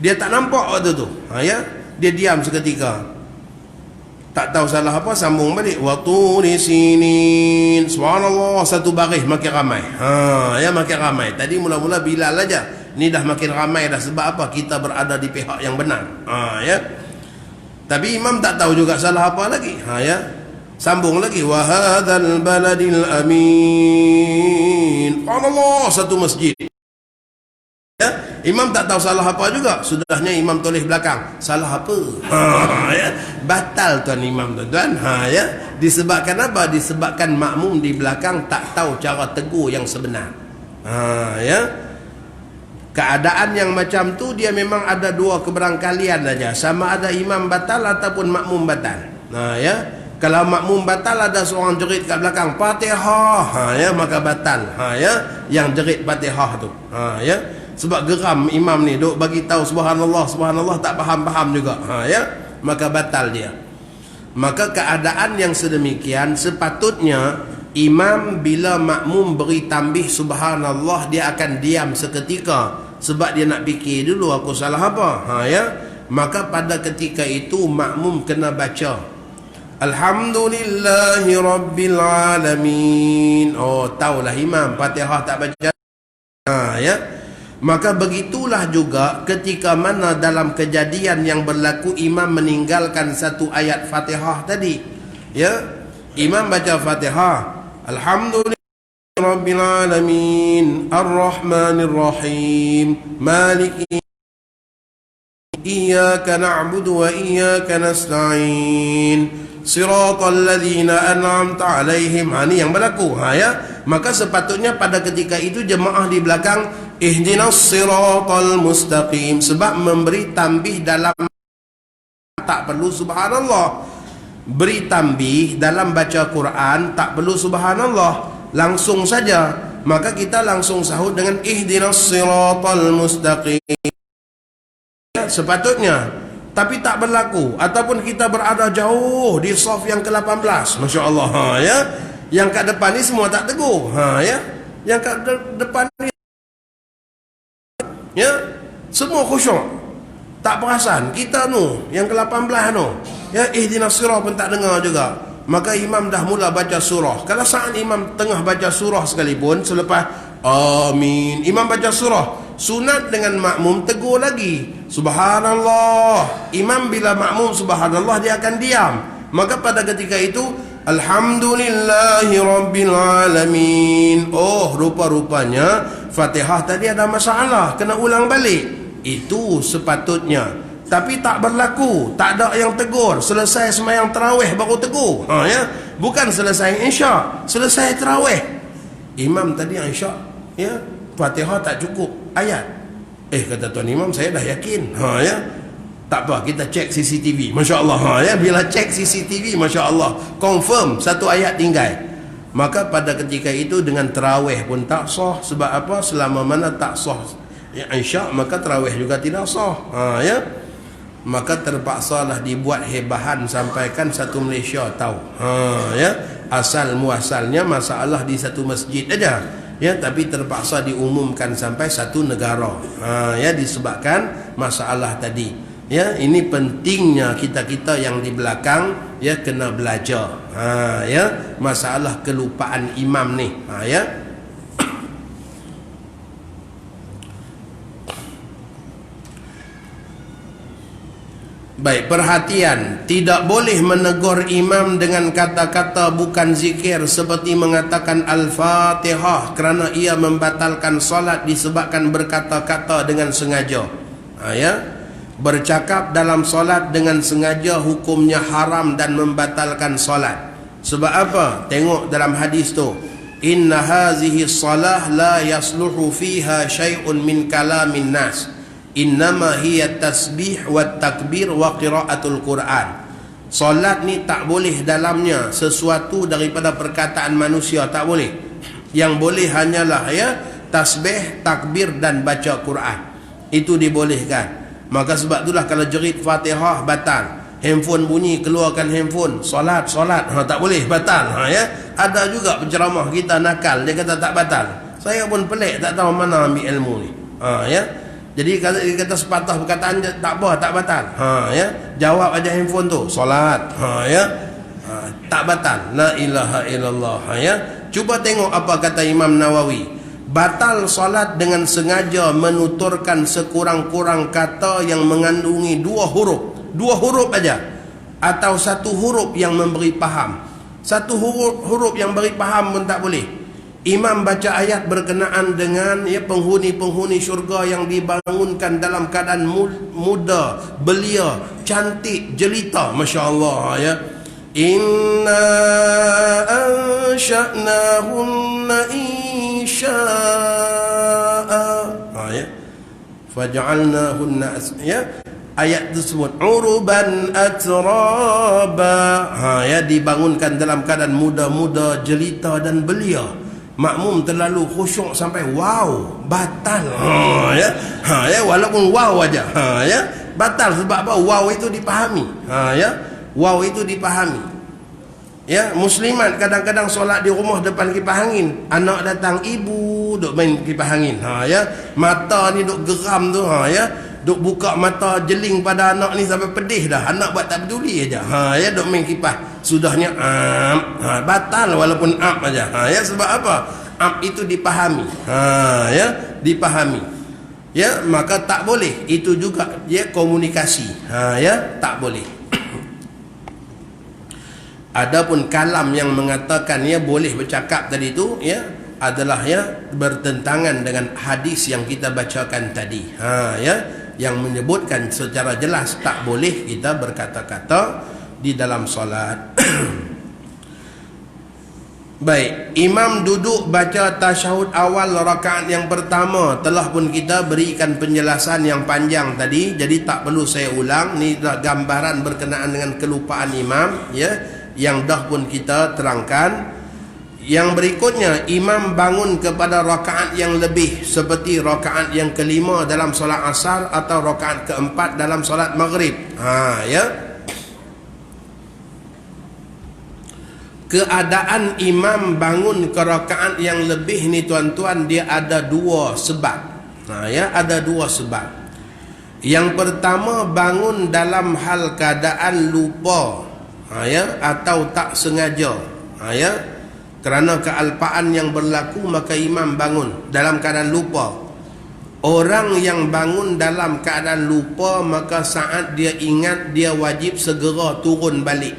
Dia tak nampak waktu tu. Dia diam seketika. Tak tahu salah apa, sambung balik. Waktu di sini. Subhanallah, satu baris makin ramai. Makin ramai. Tadi mula-mula Bilal aja. Ni dah makin ramai dah. Sebab apa? Kita berada di pihak yang benar. Tapi imam tak tahu juga salah apa lagi. Sambung lagi. Wa hadzal baladil amin. Allah, satu masjid. Imam tak tahu salah apa juga. Sudahnya imam tulis belakang. Salah apa? Batal tuan imam tuan-tuan. Disebabkan apa? Disebabkan makmum di belakang tak tahu cara tegur yang sebenar. Keadaan yang macam tu dia memang ada dua keberangkalian saja. Sama ada imam batal ataupun makmum batal. Kalau makmum batal ada seorang jerit kat belakang Fatihah, maka batal. Yang jerit Fatihah tu. Sebab geram imam ni duk bagi tahu subhanallah tak faham-faham juga. Maka batal dia. Maka keadaan yang sedemikian sepatutnya imam bila makmum beri tambih subhanallah dia akan diam seketika sebab dia nak fikir dulu aku salah apa. Maka pada ketika itu makmum kena baca Alhamdulillahi Rabbil Alamin. Taulah imam Fatihah tak baca. Maka begitulah juga ketika mana dalam kejadian yang berlaku imam meninggalkan satu ayat Fatihah tadi. Imam baca Fatihah Alhamdulillah rabbil alamin arrahmanir rahim maliki iyyaka na'budu wa iyyaka nasta'in siratal ladzina an'amta 'alaihim. Ini yang berlaku. Maka sepatutnya pada ketika itu jemaah di belakang ihdinas siratal mustaqim, sebab memberi tanbih dalam tak perlu subhanallah. Beri tanbih dalam baca Quran tak perlu subhanallah, langsung saja. Maka kita langsung sahut dengan ihdinas siratal mustaqim sepatutnya. Tapi tak berlaku, ataupun kita berada jauh di saf yang ke-18, Masya Allah, yang kat depan ni semua tak teguh, yang kat depan ni semua khusyuk, tak perasan. Kita yang ke-18 ihdinas sirah pun tak dengar juga. Maka imam dah mula baca surah. Kalau saat imam tengah baca surah sekalipun, selepas amin, imam baca surah, sunat dengan makmum tegur lagi subhanallah. Imam bila makmum subhanallah, dia akan diam. Maka pada ketika itu alhamdulillahi rabbil alamin. Oh, rupa-rupanya Fatihah tadi ada masalah, kena ulang balik. Itu sepatutnya. Tapi tak berlaku, tak ada yang tegur. Selesai sembahyang tarawih baru tegur, bukan selesai isyak, selesai tarawih. Imam tadi isyak, Fatihah tak cukup ayat. Kata tuan imam, saya dah yakin, tak apa, kita cek CCTV, Masya Allah, bila cek CCTV, Masya Allah, confirm satu ayat tinggal. Maka pada ketika itu dengan tarawih pun tak sah. Sebab apa? Selama mana tak sah isyak, maka tarawih juga tidak sah. Maka terpaksalah dibuat hebahan sampaikan satu Malaysia tahu. Asal muasalnya masalah di satu masjid aja, tapi terpaksa diumumkan sampai satu negara, disebabkan masalah tadi. Ini pentingnya kita yang di belakang kena belajar. Masalah kelupaan imam ni. Baik, perhatian. Tidak boleh menegur imam dengan kata-kata bukan zikir, seperti mengatakan Al-Fatihah, kerana ia membatalkan solat disebabkan berkata-kata dengan sengaja. Bercakap dalam solat dengan sengaja hukumnya haram dan membatalkan solat. Sebab apa? Tengok dalam hadis tu, inna hazihi salah la yasluhu fiha syai'un min kalamin nas, innama hiya tasbih wa takbir wa qiraatul Quran. Solat ni tak boleh dalamnya sesuatu daripada perkataan manusia, tak boleh. Yang boleh hanyalah tasbih, takbir dan baca Quran. Itu dibolehkan. Maka sebab itulah kalau jerit Fatihah batal, handphone bunyi keluarkan handphone, solat tak boleh, batal. Ada juga penceramah kita nakal, dia kata tak batal. Saya pun pelik, tak tahu mana ambil ilmu ni. Jadi kalau dia kata sepatah perkataan tak apa, tak batal. Jawab aja handphone tu, solat. Tak batal. La ilaha illallah. Cuba tengok apa kata Imam Nawawi. Batal solat dengan sengaja menuturkan sekurang-kurang kata yang mengandungi dua huruf aja, atau satu huruf yang memberi faham. Satu huruf yang beri faham pun tak boleh. Imam baca ayat berkenaan dengan penghuni-penghuni syurga yang dibangunkan dalam keadaan muda, belia, cantik, jelita, Masya Allah. Inna ansha'nahunna insya'a, faj'alnahunna ayat tersebut uruban atraba, dibangunkan dalam keadaan muda-muda, jelita dan belia. Makmum terlalu khusyuk sampai wow, batal. Walaupun wow aja, batal. Sebab apa? Wow itu dipahami. Wow itu dipahami. Muslimat kadang-kadang solat di rumah depan kipas angin, anak datang, ibu duk main kipas angin. Mata ni duk geram tu, duk buka mata jeling pada anak ni sampai pedih dah. Anak buat tak peduli aja. Duk main kipas. Sudahnya batal walaupun aja. Sebab apa? Itu dipahami. Dipahami. Maka tak boleh. Itu juga komunikasi. Tak boleh. Adapun kalam yang mengatakan boleh bercakap tadi tu, adalah bertentangan dengan hadis yang kita bacakan tadi. Yang menyebutkan secara jelas tak boleh kita berkata-kata di dalam solat. Baik, imam duduk baca tasyahud awal rakaat yang pertama. Telah pun kita berikan penjelasan yang panjang tadi, jadi tak perlu saya ulang. Ni gambaran berkenaan dengan kelupaan imam, yang dah pun kita terangkan. Yang berikutnya, imam bangun kepada rakaat yang lebih, seperti rakaat yang kelima dalam solat asar atau rakaat keempat dalam solat maghrib. Keadaan imam bangun ke rakaat yang lebih ni tuan-tuan, dia ada dua sebab. Ada dua sebab. Yang pertama, bangun dalam hal keadaan lupa, atau tak sengaja. Kerana kealpaan yang berlaku, maka imam bangun dalam keadaan lupa. Orang yang bangun dalam keadaan lupa, maka saat dia ingat, dia wajib segera turun balik.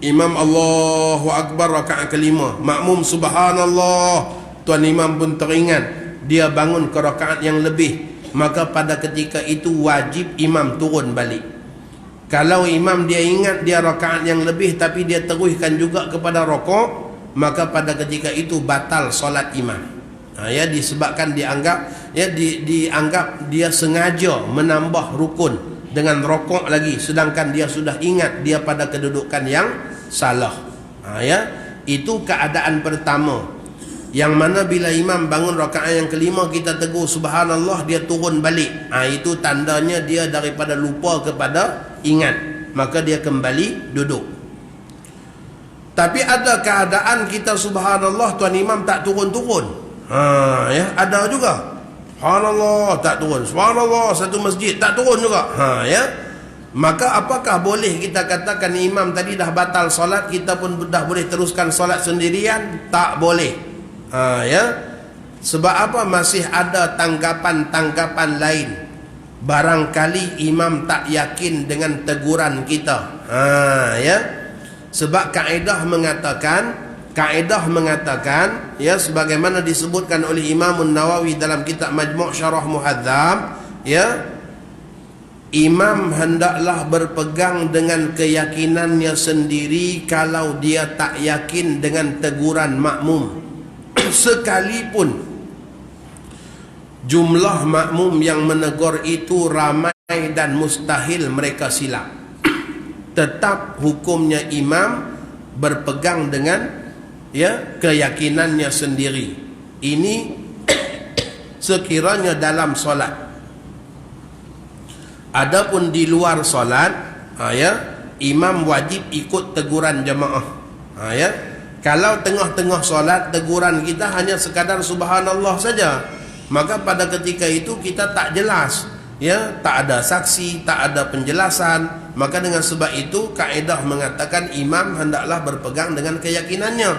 Imam Allahu Akbar rakaat kelima, makmum subhanallah, tuan imam pun teringat, dia bangun ke rakaat yang lebih, maka pada ketika itu wajib imam turun balik. Kalau imam dia ingat dia rakaat yang lebih tapi dia teruskan juga kepada rokok, maka pada ketika itu batal solat imam. Disebabkan dianggap dia sengaja menambah rukun dengan rokok lagi, sedangkan dia sudah ingat dia pada kedudukan yang salah. Itu keadaan pertama, yang mana bila imam bangun rakaat yang kelima, kita tegur subhanallah, dia turun balik. Itu tandanya dia daripada lupa kepada ingat, maka dia kembali duduk. Tapi ada keadaan kita subhanallah, tuan imam tak turun-turun. Ada juga. Subhanallah tak turun. Subhanallah satu masjid tak turun juga. Maka apakah boleh kita katakan imam tadi dah batal solat, kita pun dah boleh teruskan solat sendirian? Tak boleh. Sebab apa? Masih ada tanggapan-tanggapan lain. Barangkali imam tak yakin dengan teguran kita. Sebab kaedah mengatakan, sebagaimana disebutkan oleh Imam Nawawi dalam kitab Majmu' Syarah Muhadzab, imam hendaklah berpegang dengan keyakinannya sendiri kalau dia tak yakin dengan teguran makmum. Sekalipun jumlah makmum yang menegur itu ramai dan mustahil mereka silap, tetap hukumnya imam berpegang dengan keyakinannya sendiri. Ini sekiranya dalam solat. Adapun di luar solat, imam wajib ikut teguran jemaah. Kalau tengah-tengah solat teguran kita hanya sekadar subhanallah saja, maka pada ketika itu kita tak jelas, tak ada saksi, tak ada penjelasan. Maka dengan sebab itu kaedah mengatakan imam hendaklah berpegang dengan keyakinannya,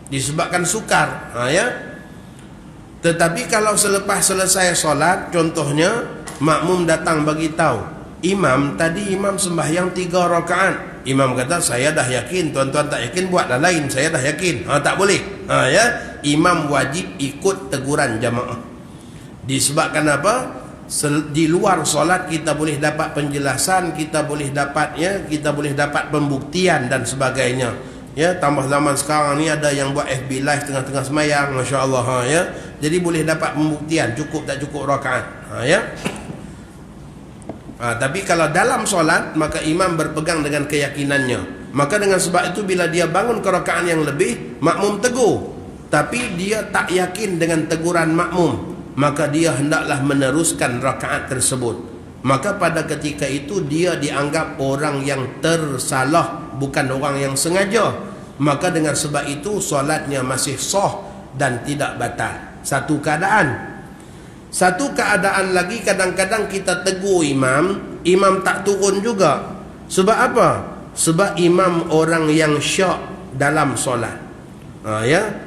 disebabkan sukar. Tetapi kalau selepas selesai solat, contohnya makmum datang bagi tahu, imam tadi imam sembahyang 3 rakaat. Imam kata saya dah yakin, tuan-tuan tak yakin buatlah lain, saya dah yakin. Tak boleh. Imam wajib ikut teguran jamaah. Disebabkan apa? Di luar solat kita boleh dapat penjelasan, kita boleh dapat pembuktian dan sebagainya. Tambah zaman sekarang ni ada yang buat FB live tengah-tengah semayang, masya-Allah. Jadi boleh dapat pembuktian cukup tak cukup rakaat. Tapi kalau dalam solat, maka imam berpegang dengan keyakinannya. Maka dengan sebab itu bila dia bangun ke rakaat yang lebih, makmum tegur, tapi dia tak yakin dengan teguran makmum, maka dia hendaklah meneruskan rakaat tersebut. Maka pada ketika itu dia dianggap orang yang tersalah, bukan orang yang sengaja. Maka dengan sebab itu solatnya masih sah dan tidak batal. Satu keadaan. Satu keadaan lagi, kadang-kadang kita tegur imam tak turun juga. Sebab apa? Sebab imam orang yang syak dalam solat.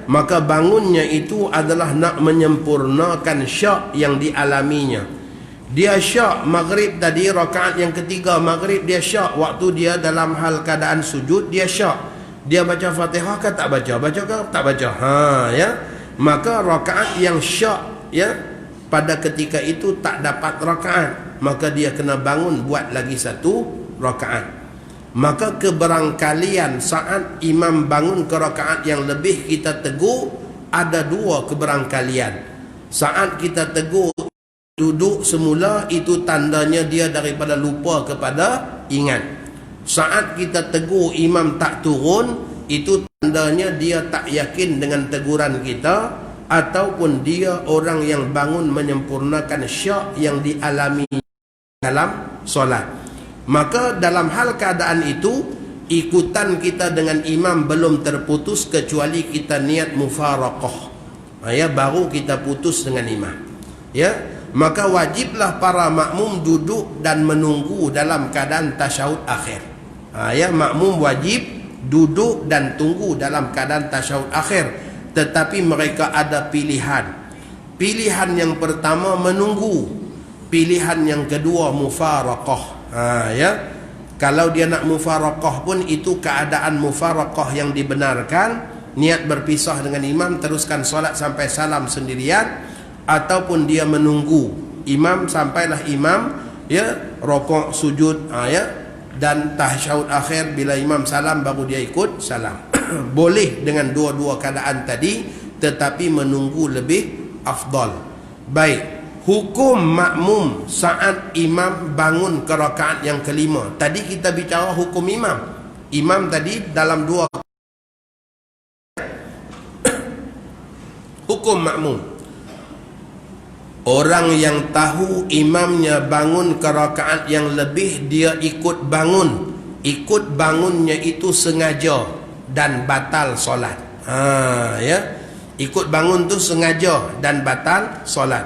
Maka bangunnya itu adalah nak menyempurnakan syak yang dialaminya. Dia syak maghrib tadi, rakaat yang ketiga maghrib dia syak, waktu dia dalam hal keadaan sujud dia syak. Dia baca Fatihah ke tak baca? Baca ke tak baca? Ya. Maka rakaat yang syak, ya, pada ketika itu tak dapat rakaat, maka dia kena bangun buat lagi satu rakaat. Maka keberangkalian saat imam bangun ke rakaat yang lebih kita tegur, ada dua keberangkalian. Saat kita tegur duduk semula, itu tandanya dia daripada lupa kepada ingat. Saat kita tegur imam tak turun, itu tandanya dia tak yakin dengan teguran kita, ataupun dia orang yang bangun menyempurnakan syak yang dialami dalam solat. Maka dalam hal keadaan itu, ikutan kita dengan imam belum terputus kecuali kita niat mufaraqah, ya, baru kita putus dengan imam, ya. Maka wajiblah para makmum duduk dan menunggu dalam keadaan tasyahud akhir. Ya, makmum wajib duduk dan tunggu dalam keadaan tasyahud akhir. Tetapi mereka ada pilihan. Pilihan yang pertama menunggu, pilihan yang kedua mufaraqah. Ya, kalau dia nak mufaraqah pun itu keadaan mufaraqah yang dibenarkan. Niat berpisah dengan imam, teruskan solat sampai salam sendirian, ataupun dia menunggu imam sampailah imam, ya, rokok, sujud, ya, dan tasyahud akhir. Bila imam salam baru dia ikut salam. Boleh dengan dua-dua keadaan tadi, tetapi menunggu lebih afdal. Baik, hukum makmum saat imam bangun ke rakaat yang kelima. Tadi kita bicara hukum imam. Imam tadi dalam dua. Hukum makmum, orang yang tahu imamnya bangun ke rakaat yang lebih, dia ikut bangun. Ikut bangunnya itu sengaja dan batal solat. Ya, ikut bangun tu sengaja dan batal solat.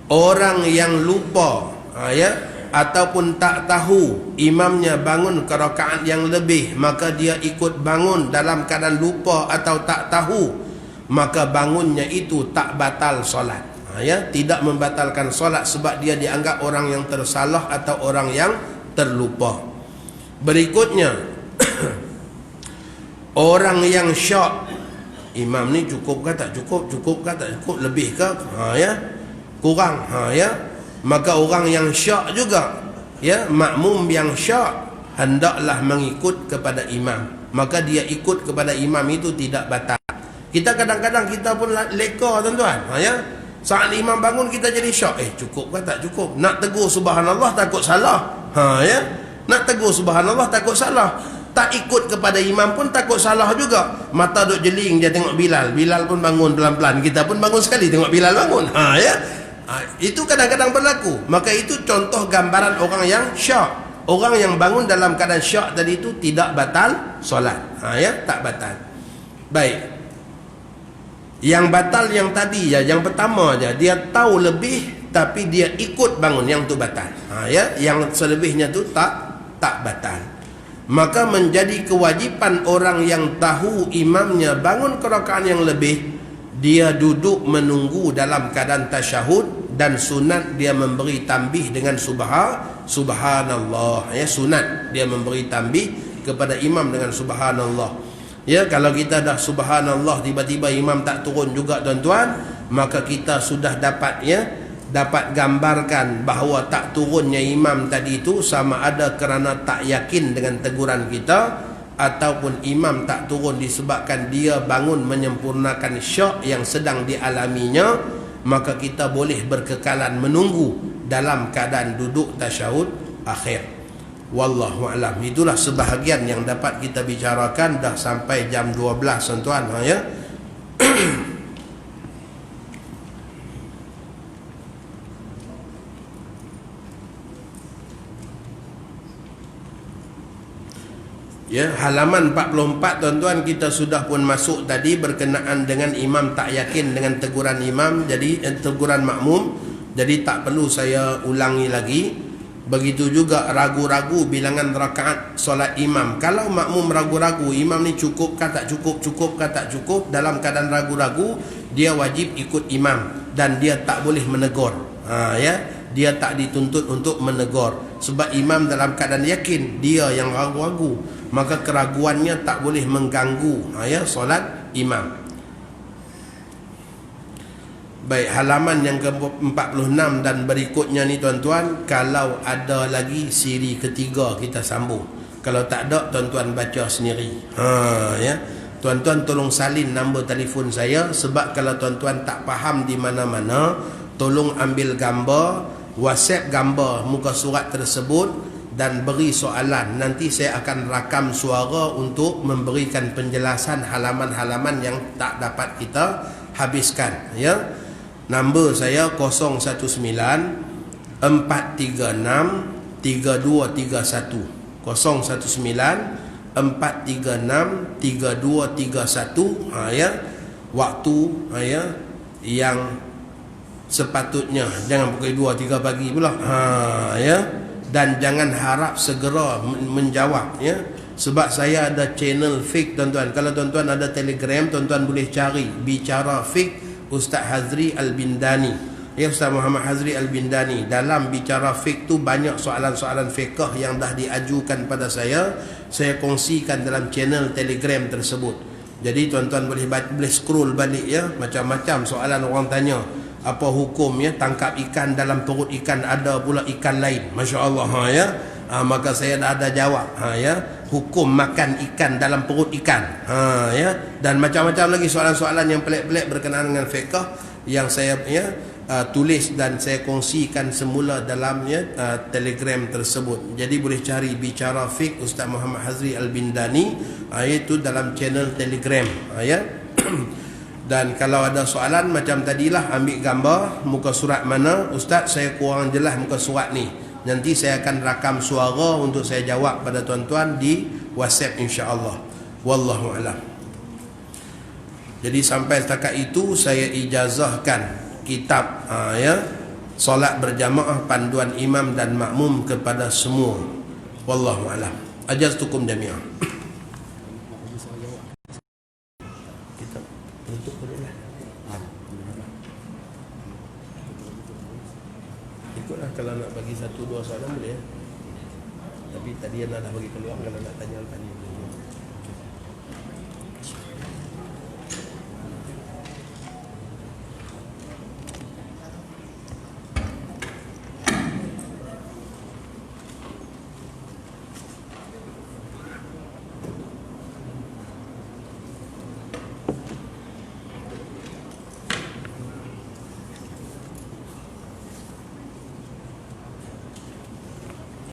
Orang yang lupa, ya, ataupun tak tahu imamnya bangun ke rakaat yang lebih, maka dia ikut bangun dalam keadaan lupa atau tak tahu, maka bangunnya itu tak batal solat. Ya, tidak membatalkan solat sebab dia dianggap orang yang tersalah atau orang yang terlupa. Berikutnya, orang yang syak, imam ni cukup ke tak cukup, cukup ke tak cukup, lebih ke, ya, kurang, ya, maka orang yang syak juga, ya, makmum yang syak hendaklah mengikut kepada imam. Maka dia ikut kepada imam itu tidak batal. Kita kadang-kadang kita pun leka, tuan-tuan, ya. Saat imam bangun kita jadi syak, cukup ke tak cukup? Nak tegur subhanallah takut salah. Ya. Nak tegur subhanallah takut salah. Tak ikut kepada imam pun takut salah juga. Mata duk jeling dia tengok Bilal. Bilal pun bangun pelan-pelan. Kita pun bangun sekali tengok Bilal bangun. Ya. Itu kadang-kadang berlaku. Maka itu contoh gambaran orang yang syak. Orang yang bangun dalam keadaan syak tadi itu tidak batal solat. Ya, tak batal. Baik. Yang batal yang tadi, ya, yang pertama aja, dia tahu lebih tapi dia ikut bangun, yang tu batal. Ya, yang selebihnya tu tak batal. Maka menjadi kewajipan orang yang tahu imamnya bangun ke rakaat yang lebih, dia duduk menunggu dalam keadaan tasyahud, dan sunat dia memberi tambih dengan subhanallah. Ya, sunat dia memberi tambih kepada imam dengan subhanallah. Ya, kalau kita dah subhanallah tiba-tiba imam tak turun juga, tuan-tuan, maka kita sudah dapat, ya, dapat gambarkan bahawa tak turunnya imam tadi itu sama ada kerana tak yakin dengan teguran kita, ataupun imam tak turun disebabkan dia bangun menyempurnakan syak yang sedang dialaminya. Maka kita boleh berkekalan menunggu dalam keadaan duduk tasyahud akhir. Wallahu a'lam. Itulah sebahagian yang dapat kita bicarakan. Dah sampai jam 12, tuan-tuan, ya. Ya, halaman 44, tuan-tuan, kita sudah pun masuk tadi berkenaan dengan imam tak yakin dengan teguran imam, jadi teguran makmum. Jadi tak perlu saya ulangi lagi. Begitu juga ragu-ragu bilangan rakaat solat imam. Kalau makmum ragu-ragu imam ni cukup ke tak cukup, cukup ke tak cukup, dalam keadaan ragu-ragu, dia wajib ikut imam dan dia tak boleh menegur. Ya, dia tak dituntut untuk menegur sebab imam dalam keadaan yakin, dia yang ragu-ragu. maka keraguannya tak boleh mengganggu solat imam. Baik, halaman yang ke-46 dan berikutnya ni tuan-tuan, kalau ada lagi siri ketiga kita sambung. Kalau tak ada, tuan-tuan baca sendiri. Tuan-tuan tolong salin nombor telefon saya, sebab kalau tuan-tuan tak faham di mana-mana, tolong ambil gambar, WhatsApp gambar muka surat tersebut dan beri soalan. Nanti saya akan rakam suara untuk memberikan penjelasan halaman-halaman yang tak dapat kita habiskan. Nombor saya 019 436 3231. 019 436 3231. Waktu yang sepatutnya, jangan pukul 2-3 pagi pula. Dan jangan harap segera menjawab, sebab saya ada channel fake tuan-tuan. Kalau tuan-tuan ada Telegram, tuan-tuan boleh cari Bicara Fake Ustaz Hazri Al-Bindani. Ustaz Muhammad Hazri Al-Bindani. Dalam Bicara Fake tu banyak soalan-soalan fiqh yang dah diajukan pada saya kongsikan dalam channel Telegram tersebut. Jadi tuan-tuan boleh scroll balik, macam-macam soalan orang tanya. Apa hukum tangkap ikan dalam perut ikan, ada pula ikan lain. Masya-Allah maka saya dah ada jawab hukum makan ikan dalam perut ikan. Dan macam-macam lagi soalan-soalan yang pelik-pelik berkenaan dengan fiqh yang saya tulis dan saya kongsikan semula dalam Telegram tersebut. Jadi boleh cari Bicara Fiqh Ustaz Muhammad Hazri Al-Bindani, itu dalam channel Telegram. Dan kalau ada soalan macam tadilah, ambil gambar muka surat mana, Ustaz saya kurang jelas muka surat ni, nanti saya akan rakam suara untuk saya jawab pada tuan-tuan di WhatsApp insya-Allah. Wallahu a'lam. Jadi sampai setakat itu saya ijazahkan kitab solat berjamaah panduan imam dan makmum kepada semua. Wallahu a'lam. Ajaztukum jami'an. Kita tutup dulu lah. Ikutlah kalau nak bagi 1-2 soalan boleh. Tapi tadi Ana dah bagi peluang, kalau nak tanya tanya.